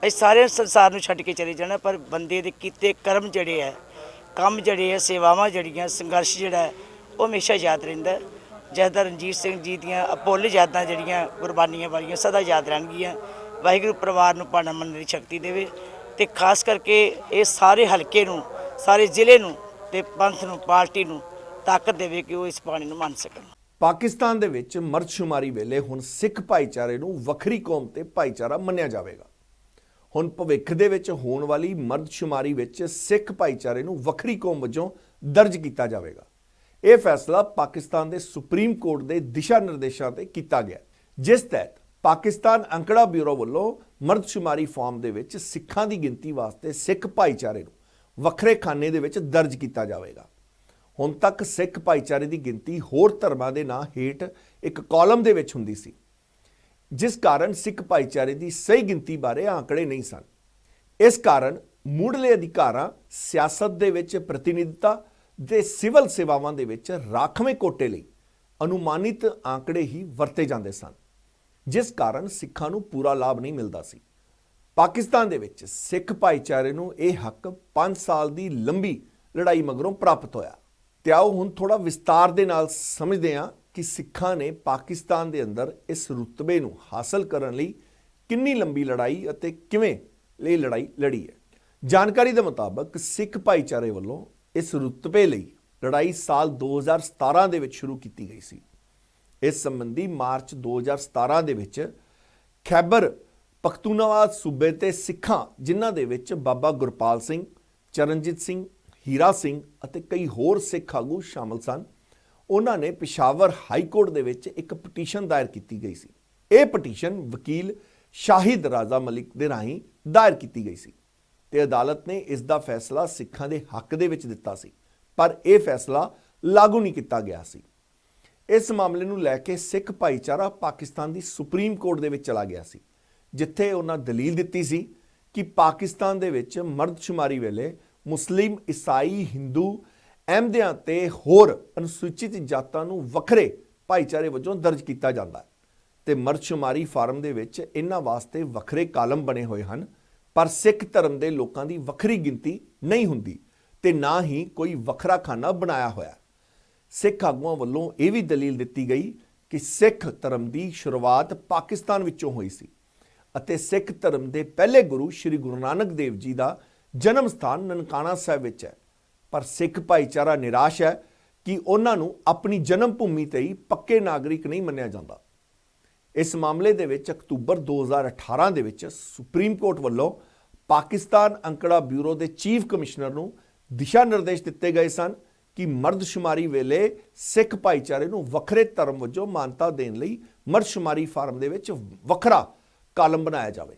ਅਸੀਂ ਸਾਰੇ ਸੰਸਾਰ ਨੂੰ ਛੱਡ ਕੇ ਚਲੇ ਜਾਣਾ, ਪਰ ਬੰਦੇ ਦੇ ਕੀਤੇ ਕਰਮ ਜਿਹੜੇ ਹੈ, ਕੰਮ ਜਿਹੜੇ ਹੈ, ਸੇਵਾਵਾਂ ਜਿਹੜੀਆਂ, ਸੰਘਰਸ਼ ਜਿਹੜਾ ਹੈ ਉਹ ਹਮੇਸ਼ਾ ਯਾਦ ਰਹਿੰਦਾ। ਜਦ ਰਣਜੀਤ ਸਿੰਘ ਜੀ ਦੀਆਂ ਅਪੁੱਲ ਯਾਦਾਂ ਜਿਹੜੀਆਂ ਕੁਰਬਾਨੀਆਂ ਵਾਲੀਆਂ ਸਦਾ ਯਾਦ ਰਹਿਣਗੀਆਂ। ਵਾਹਿਗੁਰੂ ਪਰਿਵਾਰ ਨੂੰ ਭਾਣਾ ਮੰਨਣ ਦੀ ਸ਼ਕਤੀ ਦੇਵੇ ਤੇ ਖਾਸ ਕਰਕੇ ਇਹ ਸਾਰੇ ਹਲਕੇ ਨੂੰ, ਸਾਰੇ ਜ਼ਿਲ੍ਹੇ ਨੂੰ ਤੇ ਪੰਥ ਨੂੰ, ਪਾਰਟੀ ਨੂੰ ਤਾਕਤ ਦੇਵੇ ਕਿ ਉਹ ਇਸ ਬਾਣੀ ਨੂੰ ਮੰਨ ਸਕਣ। ਪਾਕਿਸਤਾਨ ਦੇ ਵਿੱਚ ਮਰਦਸ਼ੁਮਾਰੀ ਵੇਲੇ ਹੁਣ ਸਿੱਖ ਭਾਈਚਾਰੇ ਨੂੰ ਵੱਖਰੀ ਕੌਮ ਤੇ ਭਾਈਚਾਰਾ ਮੰਨਿਆ ਜਾਵੇਗਾ। ਹੁਣ ਭਵਿੱਖ ਦੇ ਵਿੱਚ ਹੋਣ ਵਾਲੀ ਮਰਦਸ਼ੁਮਾਰੀ ਵਿੱਚ ਸਿੱਖ ਭਾਈਚਾਰੇ ਨੂੰ ਵੱਖਰੀ ਕੌਮ ਵਜੋਂ ਦਰਜ ਕੀਤਾ ਜਾਵੇਗਾ। ਇਹ ਫੈਸਲਾ ਪਾਕਿਸਤਾਨ ਦੇ ਸੁਪਰੀਮ ਕੋਰਟ ਦੇ ਦਿਸ਼ਾ ਨਿਰਦੇਸ਼ਾਂ ਤੇ ਕੀਤਾ ਗਿਆ, ਜਿਸ ਤਹਿਤ ਪਾਕਿਸਤਾਨ ਅੰਕੜਾ ਬਿਊਰੋ ਵੱਲੋਂ ਮਰਦਸ਼ੁਮਾਰੀ ਫਾਰਮ ਦੇ ਵਿੱਚ ਸਿੱਖਾਂ ਦੀ ਗਿਣਤੀ ਵਾਸਤੇ ਸਿੱਖ ਭਾਈਚਾਰੇ ਨੂੰ ਵੱਖਰੇ ਖਾਨੇ ਦੇ ਵਿੱਚ ਦਰਜ ਕੀਤਾ ਜਾਵੇਗਾ। ਹੁਣ ਤੱਕ ਸਿੱਖ ਭਾਈਚਾਰੇ ਦੀ ਗਿਣਤੀ ਹੋਰ ਧਰਮਾਂ ਦੇ ਨਾਂ ਹੇਠ ਇੱਕ ਕਾਲਮ ਦੇ ਵਿੱਚ ਹੁੰਦੀ ਸੀ, ਜਿਸ ਕਾਰਨ ਸਿੱਖ ਭਾਈਚਾਰੇ ਦੀ ਸਹੀ ਗਿਣਤੀ ਬਾਰੇ ਆંકੜੇ ਨਹੀਂ ਸਨ। ਇਸ ਕਾਰਨ ਮੁੱਢਲੇ ਅਧਿਕਾਰਾਂ, ਸਿਆਸਤ ਦੇ ਵਿੱਚ ਪ੍ਰਤੀਨਿਧਤਾ ਦੇ ਸਿਵਲ ਸੇਵਾਵਾਂ ਦੇ ਵਿੱਚ ਰਾਖਵੇਂ ਕੋਟੇ ਲਈ ਅਨੁਮਾਨਿਤ ਆંકੜੇ ਹੀ ਵਰਤੇ ਜਾਂਦੇ ਸਨ, ਜਿਸ ਕਾਰਨ ਸਿੱਖਾਂ ਨੂੰ ਪੂਰਾ ਲਾਭ ਨਹੀਂ ਮਿਲਦਾ ਸੀ। ਪਾਕਿਸਤਾਨ ਦੇ ਵਿੱਚ ਸਿੱਖ ਭਾਈਚਾਰੇ ਨੂੰ ਇਹ ਹੱਕ 5 ਸਾਲ ਦੀ ਲੰਬੀ ਲੜਾਈ ਮਗਰੋਂ ਪ੍ਰਾਪਤ ਹੋਇਆ। ਤੇ ਆਓ ਹੁਣ ਥੋੜਾ ਵਿਸਤਾਰ ਦੇ ਨਾਲ ਸਮਝਦੇ ਹਾਂ ਕਿ ਸਿੱਖਾਂ ਨੇ ਪਾਕਿਸਤਾਨ ਦੇ ਅੰਦਰ ਇਸ ਰੁਤਬੇ ਨੂੰ ਹਾਸਲ ਕਰਨ ਲਈ ਕਿੰਨੀ ਲੰਬੀ ਲੜਾਈ ਅਤੇ ਕਿਵੇਂ ਇਹ ਲੜਾਈ ਲੜੀ ਹੈ। ਜਾਣਕਾਰੀ ਦੇ ਮੁਤਾਬਕ ਸਿੱਖ ਭਾਈਚਾਰੇ ਵੱਲੋਂ ਇਸ ਰੁਤਬੇ ਲਈ ਲੜਾਈ ਸਾਲ 2017 ਦੇ ਵਿੱਚ ਸ਼ੁਰੂ ਕੀਤੀ ਗਈ ਸੀ। ਇਸ ਸੰਬੰਧੀ ਮਾਰਚ 2017 ਦੇ ਵਿੱਚ ਖੈਬਰ ਪਖਤੂਨਖਵਾ ਸੂਬੇ ਤੇ ਸਿੱਖਾਂ, ਜਿਨ੍ਹਾਂ ਦੇ ਵਿੱਚ ਬਾਬਾ ਗੁਰਪਾਲ ਸਿੰਘ, ਚਰਨਜੀਤ ਸਿੰਘ, ਹੀਰਾ ਸਿੰਘ ਅਤੇ ਕਈ ਹੋਰ ਸਿੱਖ ਆਗੂ ਸ਼ਾਮਲ ਸਨ, ਉਹਨਾਂ ਨੇ ਪਿਸ਼ਾਵਰ ਹਾਈ ਕੋਰਟ ਦੇ ਵਿੱਚ ਇੱਕ ਪਟੀਸ਼ਨ ਦਾਇਰ ਕੀਤੀ ਗਈ ਸੀ। ਇਹ ਪਟੀਸ਼ਨ ਵਕੀਲ ਸ਼ਾਹਿਦ ਰਾਜ਼ਾ ਮਲਿਕ ਦੇ ਰਾਹੀਂ ਦਾਇਰ ਕੀਤੀ ਗਈ ਸੀ ਤੇ ਅਦਾਲਤ ਨੇ ਇਸ ਦਾ ਫੈਸਲਾ ਸਿੱਖਾਂ ਦੇ ਹੱਕ ਦੇ ਵਿੱਚ ਦਿੱਤਾ ਸੀ, ਪਰ ਇਹ ਫੈਸਲਾ ਲਾਗੂ ਨਹੀਂ ਕੀਤਾ ਗਿਆ ਸੀ। ਇਸ ਮਾਮਲੇ ਨੂੰ ਲੈ ਕੇ ਸਿੱਖ ਭਾਈਚਾਰਾ ਪਾਕਿਸਤਾਨ ਦੀ ਸੁਪਰੀਮ ਕੋਰਟ ਦੇ ਵਿੱਚ ਚਲਾ ਗਿਆ ਸੀ, ਜਿੱਥੇ ਉਹਨਾਂ ਦਲੀਲ ਦਿੱਤੀ ਸੀ ਕਿ ਪਾਕਿਸਤਾਨ ਦੇ ਵਿੱਚ ਮਰਦਸ਼ੁਮਾਰੀ ਵੇਲੇ ਮੁਸਲਿਮ, ਈਸਾਈ, ਹਿੰਦੂ, ਅਹਿਮਦੀਆਂ ਤੇ ਹੋਰ ਅਨੁਸੂਚਿਤ ਜਾਤਾਂ ਨੂੰ ਵੱਖਰੇ ਭਾਈਚਾਰੇ ਵਜੋਂ ਦਰਜ ਕੀਤਾ ਜਾਂਦਾ ਹੈ ਤੇ ਮਰਦਸ਼ੁਮਾਰੀ ਫਾਰਮ ਦੇ ਵਿੱਚ ਇਹਨਾਂ ਵਾਸਤੇ ਵੱਖਰੇ ਕਾਲਮ ਬਣੇ ਹੋਏ ਹਨ, ਪਰ ਸਿੱਖ ਧਰਮ ਦੇ ਲੋਕਾਂ ਦੀ ਵੱਖਰੀ ਗਿਣਤੀ ਨਹੀਂ ਹੁੰਦੀ ਤੇ ਨਾ ਹੀ ਕੋਈ ਵੱਖਰਾ ਖਾਨਾ ਬਣਾਇਆ ਹੋਇਆ। ਸਿੱਖ ਆਗੂਆਂ ਵੱਲੋਂ ਇਹ ਵੀ ਦਲੀਲ ਦਿੱਤੀ ਗਈ ਕਿ ਸਿੱਖ ਧਰਮ ਦੀ ਸ਼ੁਰੂਆਤ ਪਾਕਿਸਤਾਨ ਵਿੱਚੋਂ ਹੋਈ ਸੀ ਅਤੇ ਸਿੱਖ ਧਰਮ ਦੇ ਪਹਿਲੇ ਗੁਰੂ ਸ਼੍ਰੀ ਗੁਰੂ ਨਾਨਕ ਦੇਵ ਜੀ ਦਾ ਜਨਮ ਸਥਾਨ ਨਨਕਾਣਾ ਸਾਹਿਬ ਵਿੱਚ ਹੈ, ਪਰ ਸਿੱਖ ਭਾਈਚਾਰਾ ਨਿਰਾਸ਼ ਹੈ ਕਿ ਉਹਨਾਂ ਨੂੰ ਆਪਣੀ ਜਨਮ ਭੂਮੀ ਤੇ ਹੀ ਪੱਕੇ ਨਾਗਰਿਕ ਨਹੀਂ ਮੰਨਿਆ ਜਾਂਦਾ। ਇਸ ਮਾਮਲੇ ਦੇ ਵਿੱਚ ਅਕਤੂਬਰ 2018 ਦੇ ਵਿੱਚ ਸੁਪਰੀਮ ਕੋਰਟ ਵੱਲੋਂ ਪਾਕਿਸਤਾਨ ਅੰਕੜਾ ਬਿਊਰੋ ਦੇ ਚੀਫ ਕਮਿਸ਼ਨਰ ਨੂੰ ਦਿਸ਼ਾ ਨਿਰਦੇਸ਼ ਦਿੱਤੇ ਗਏ ਸਨ ਕਿ ਮਰਦਸ਼ੁਮਾਰੀ ਵੇਲੇ ਸਿੱਖ ਭਾਈਚਾਰੇ ਨੂੰ ਵੱਖਰੇ ਧਰਮ ਵਜੋਂ ਮਾਨਤਾ ਦੇਣ ਲਈ ਮਰਦਸ਼ੁਮਾਰੀ ਫਾਰਮ ਦੇ ਵਿੱਚ ਵੱਖਰਾ ਕਾਲਮ ਬਣਾਇਆ ਜਾਵੇ,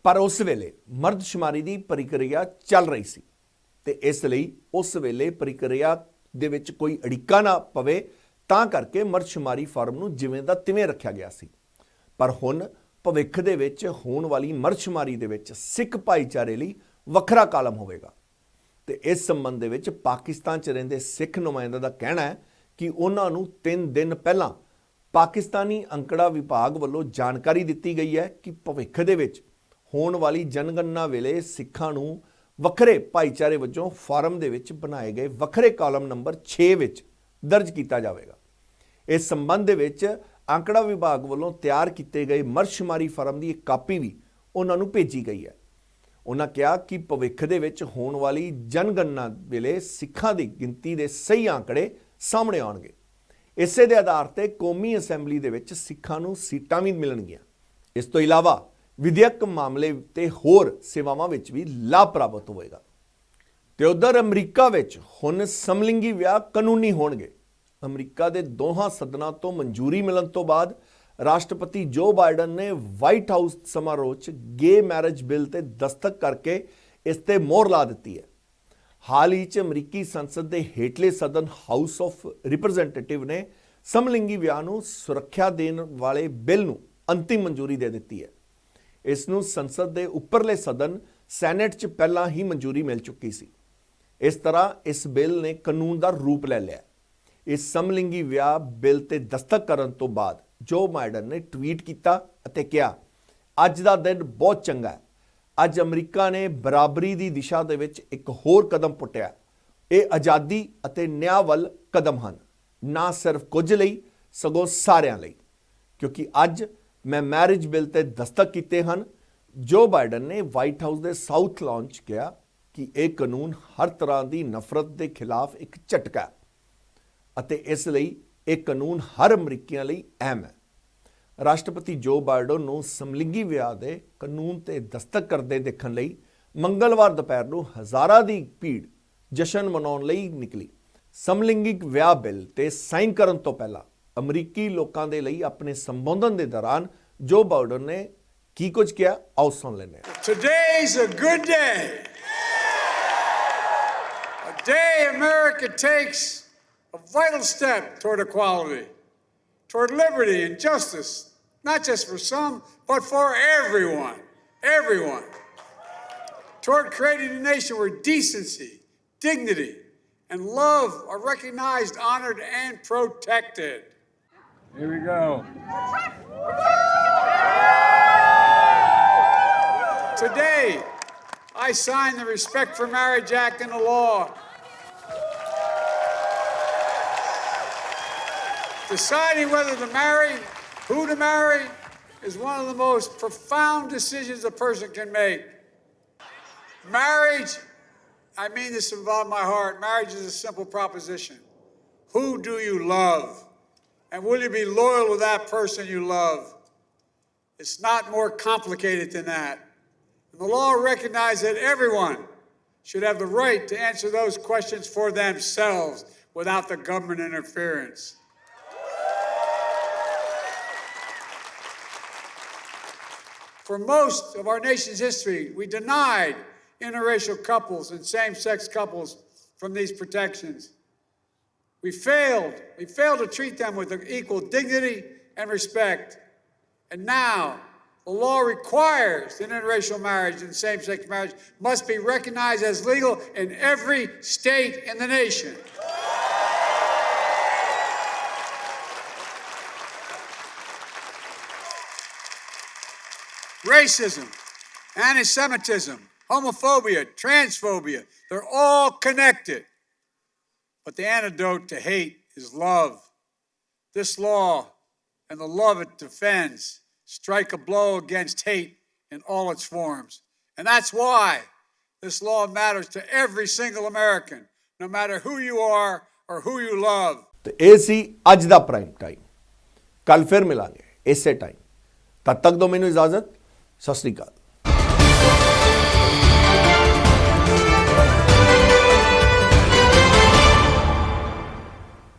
ਪਰ ਉਸ ਵੇਲੇ ਮਰਦਸ਼ੁਮਾਰੀ ਦੀ ਪ੍ਰਕਿਰਿਆ ਚੱਲ ਰਹੀ ਸੀ। ਤੇ ਇਸ ਲਈ ਉਸ ਵੇਲੇ ਪ੍ਰਕਿਰਿਆ ਦੇ ਵਿੱਚ ਕੋਈ ਅੜਿੱਕਾ ਨਾ ਪਵੇ, ਤਾਂ ਕਰਕੇ ਮਰਦਸ਼ੁਮਾਰੀ ਫਾਰਮ ਨੂੰ ਜਿਵੇਂ ਦਾ ਤਿਵੇਂ ਰੱਖਿਆ ਗਿਆ ਸੀ। ਪਰ ਹੁਣ ਭਵਿੱਖ ਦੇ ਵਿੱਚ ਹੋਣ ਵਾਲੀ ਮਰਦਸ਼ੁਮਾਰੀ ਦੇ ਵਿੱਚ ਸਿੱਖ ਭਾਈਚਾਰੇ ਲਈ ਵੱਖਰਾ ਕਾਲਮ ਹੋਵੇਗਾ। ਤੇ ਇਸ ਸੰਬੰਧ ਦੇ ਵਿੱਚ ਪਾਕਿਸਤਾਨ 'ਚ ਰਹਿੰਦੇ ਸਿੱਖ ਨੁਮਾਇੰਦਾ ਦਾ ਕਹਿਣਾ ਹੈ ਕਿ ਉਹਨਾਂ ਨੂੰ 3 ਦਿਨ ਪਹਿਲਾਂ ਪਾਕਿਸਤਾਨੀ ਅੰਕੜਾ ਵਿਭਾਗ ਵੱਲੋਂ ਜਾਣਕਾਰੀ ਦਿੱਤੀ ਗਈ ਹੈ ਕਿ ਭਵਿੱਖ ਦੇ ਵਿੱਚ ਹੋਣ ਵਾਲੀ ਜਨਗਣਨਾ ਵੇਲੇ ਸਿੱਖਾਂ ਨੂੰ ਵੱਖਰੇ ਭਾਈਚਾਰੇ ਵਜੋਂ ਫਾਰਮ ਦੇ ਵਿੱਚ ਬਣਾਏ ਗਏ ਵੱਖਰੇ ਕਾਲਮ ਨੰਬਰ 6 ਵਿੱਚ ਦਰਜ ਕੀਤਾ ਜਾਵੇਗਾ। ਇਸ ਸੰਬੰਧ ਦੇ ਵਿੱਚ ਅੰਕੜਾ ਵਿਭਾਗ ਵੱਲੋਂ ਤਿਆਰ ਕੀਤੇ ਗਏ ਮਰਦਸ਼ੁਮਾਰੀ ਫਾਰਮ ਦੀ ਇੱਕ ਕਾਪੀ ਵੀ ਉਹਨਾਂ ਨੂੰ ਭੇਜੀ ਗਈ ਹੈ। ਉਹਨਾਂ ਕਿਹਾ ਕਿ ਭਵਿੱਖ ਦੇ ਵਿੱਚ ਹੋਣ ਵਾਲੀ ਜਨਗਣਨਾ ਵੇਲੇ ਸਿੱਖਾਂ ਦੀ ਗਿਣਤੀ ਦੇ ਸਹੀ ਆંકੜੇ ਸਾਹਮਣੇ ਆਉਣਗੇ। ਇਸੇ ਦੇ ਆਧਾਰ ਤੇ ਕੌਮੀ ਅਸੈਂਬਲੀ ਦੇ ਵਿੱਚ ਸਿੱਖਾਂ ਨੂੰ ਸੀਟਾਂ ਵੀ ਮਿਲਣਗੀਆਂ। ਇਸ ਤੋਂ ਇਲਾਵਾ ਵਿਦਿਅਕ ਮਾਮਲੇ ਤੇ ਹੋਰ ਸੇਵਾਵਾਂ ਵਿੱਚ ਵੀ ਲਾਭ ਪ੍ਰਾਪਤ ਹੋਵੇਗਾ। ਤੇ ਉਧਰ ਅਮਰੀਕਾ ਵਿੱਚ ਹੁਣ ਸਮਲਿੰਗੀ ਵਿਆਹ ਕਾਨੂੰਨੀ ਹੋਣਗੇ। ਅਮਰੀਕਾ ਦੇ ਦੋਹਾਂ ਸਦਨਾਂ ਤੋਂ ਮਨਜ਼ੂਰੀ ਮਿਲਣ ਤੋਂ ਬਾਅਦ ਰਾਸ਼ਟਰਪਤੀ ਜੋ ਬਾਈਡਨ ਨੇ ਵਾਈਟ ਹਾਊਸ ਸਮਾਰੋਹ 'ਚ ਗੇ ਮੈਰਿਜ ਬਿੱਲ ਤੇ ਦਸਤਖਤ ਕਰਕੇ ਇਸ ਤੇ ਮੋਹਰ ਲਾ ਦਿੱਤੀ ਹੈ। ਹਾਲ ਹੀ 'ਚ ਅਮਰੀਕੀ ਸੰਸਦ ਦੇ ਹੇਠਲੇ ਸਦਨ ਹਾਊਸ ਆਫ ਰਿਪਰੈਜ਼ੈਂਟੇਟਿਵ ਨੇ ਸਮਲਿੰਗੀ ਵਿਆਹ ਨੂੰ ਸੁਰੱਖਿਆ ਦੇਣ ਵਾਲੇ ਬਿੱਲ ਨੂੰ ਅੰਤਿਮ ਮਨਜ਼ੂਰੀ ਦੇ ਦਿੱਤੀ ਹੈ। ਇਸ ਨੂੰ ਸੰਸਦ ਦੇ ਉੱਪਰਲੇ ਸਦਨ ਸੈਨੇਟ 'ਚ ਪਹਿਲਾਂ ਹੀ ਮਨਜ਼ੂਰੀ ਮਿਲ ਚੁੱਕੀ ਸੀ। ਇਸ ਤਰ੍ਹਾਂ ਇਸ ਬਿੱਲ ਨੇ ਕਾਨੂੰਨ ਦਾ ਰੂਪ ਲੈ ਲਿਆ। ਇਸ ਸਮਲਿੰਗੀ ਵਿਆਹ ਬਿੱਲ ਤੇ ਦਸਤਖਤ ਕਰਨ ਤੋਂ ਬਾਅਦ ਜੋ ਬਾਈਡਨ ਨੇ ਟਵੀਟ ਕੀਤਾ ਅਤੇ ਕਿਹਾ, ਅੱਜ ਦਾ ਦਿਨ ਬਹੁਤ ਚੰਗਾ ਹੈ। ਅੱਜ ਅਮਰੀਕਾ ਨੇ ਬਰਾਬਰੀ ਦੀ ਦਿਸ਼ਾ ਦੇ ਵਿੱਚ ਇੱਕ ਹੋਰ ਕਦਮ ਪੁੱਟਿਆ। ਇਹ ਆਜ਼ਾਦੀ ਅਤੇ ਨਿਆਂ ਵੱਲ ਕਦਮ ਹਨ, ਨਾ ਸਿਰਫ ਕੁਝ ਲਈ ਸਗੋਂ ਸਾਰਿਆਂ ਲਈ, ਕਿਉਂਕਿ ਅੱਜ ਮੈਂ ਮੈਰਿਜ ਬਿੱਲ ਤੇ ਦਸਤਖਤ ਕੀਤੇ ਹਨ। ਜੋ ਬਾਈਡਨ ਨੇ ਵਾਈਟ ਹਾਊਸ ਦੇ ਸਾਊਥ ਲਾਨ 'ਚ ਕਿਹਾ ਕਿ ਇਹ ਕਾਨੂੰਨ ਹਰ ਤਰ੍ਹਾਂ ਦੀ ਨਫ਼ਰਤ ਦੇ ਖਿਲਾਫ ਇੱਕ ਝਟਕਾ ਹੈ ਅਤੇ ਇਸ ਲਈ ਇਹ ਕਾਨੂੰਨ ਹਰ ਅਮਰੀਕੀਆਂ ਲਈ ਅਹਿਮ ਹੈ। ਰਾਸ਼ਟਰਪਤੀ ਜੋ ਬਾਈਡਨ ਨੂੰ ਸਮਲਿੰਗੀ ਵਿਆਹ ਦੇ ਕਾਨੂੰਨ ਤੇ ਦਸਤਖਤ ਕਰਦੇ ਦੇਖਣ ਲਈ ਮੰਗਲਵਾਰ ਦੁਪਹਿਰ ਨੂੰ ਹਜ਼ਾਰਾਂ ਦੀ ਭੀੜ ਜਸ਼ਨ ਮਨਾਉਣ ਲਈ ਨਿਕਲੀ। ਸਮਲਿੰਗਿਕ ਵਿਆਹ ਬਿੱਲ ਤੇ ਸਾਈਨ ਕਰਨ ਤੋਂ ਪਹਿਲਾਂ ਅਮਰੀਕੀ ਲੋਕਾਂ ਦੇ ਲਈ ਆਪਣੇ ਸੰਬੋਧਨ ਦੇ ਦੌਰਾਨ ਜੋ ਬਾਈਡਨ ਨੇ ਕੀ ਕੁਝ ਕਿਹਾ, ਆਓ ਸੁਣ ਲੈਂਦੇ ਹਾਂ। Today's a good day. A day America takes a vital step toward equality, toward liberty and justice, not just for some, but for everyone, everyone. Toward creating a nation where decency, dignity, and love are recognized, honored, and protected. Here we go. Today, I sign the Respect for Marriage Act into law. Deciding whether to marry, who to marry, is one of the most profound decisions a person can make. Marriage, I mean this with all my heart, marriage is a simple proposition. Who do you love? And will you be loyal to that person you love? It's not more complicated than that. And the law recognizes that everyone should have the right to answer those questions for themselves without the government interference. For most of our nation's history, we denied interracial couples and same-sex couples from these protections. We failed to treat them with equal dignity and respect. And now, the law requires that interracial marriage and same-sex marriage must be recognized as legal in every state in the nation. Racism, anti-Semitism, homophobia, transphobia, they're all connected. But the antidote to hate is love. This law and the love it defends strike a blow against hate in all its forms. And that's why this law matters to every single American, no matter who you are or who you love. ਤੇ ਇਹ ਸੀ ਅੱਜ ਦਾ prime time. ਕੱਲ ਫਿਰ ਮਿਲਾਂਗੇ ਇਸੇ time. ਤਦ ਤੱਕ ਦੋ ਮੈਨੂੰ ਇਜਾਜ਼ਤ। ਸਤਿ ਸ਼੍ਰੀ ਅਕਾਲ।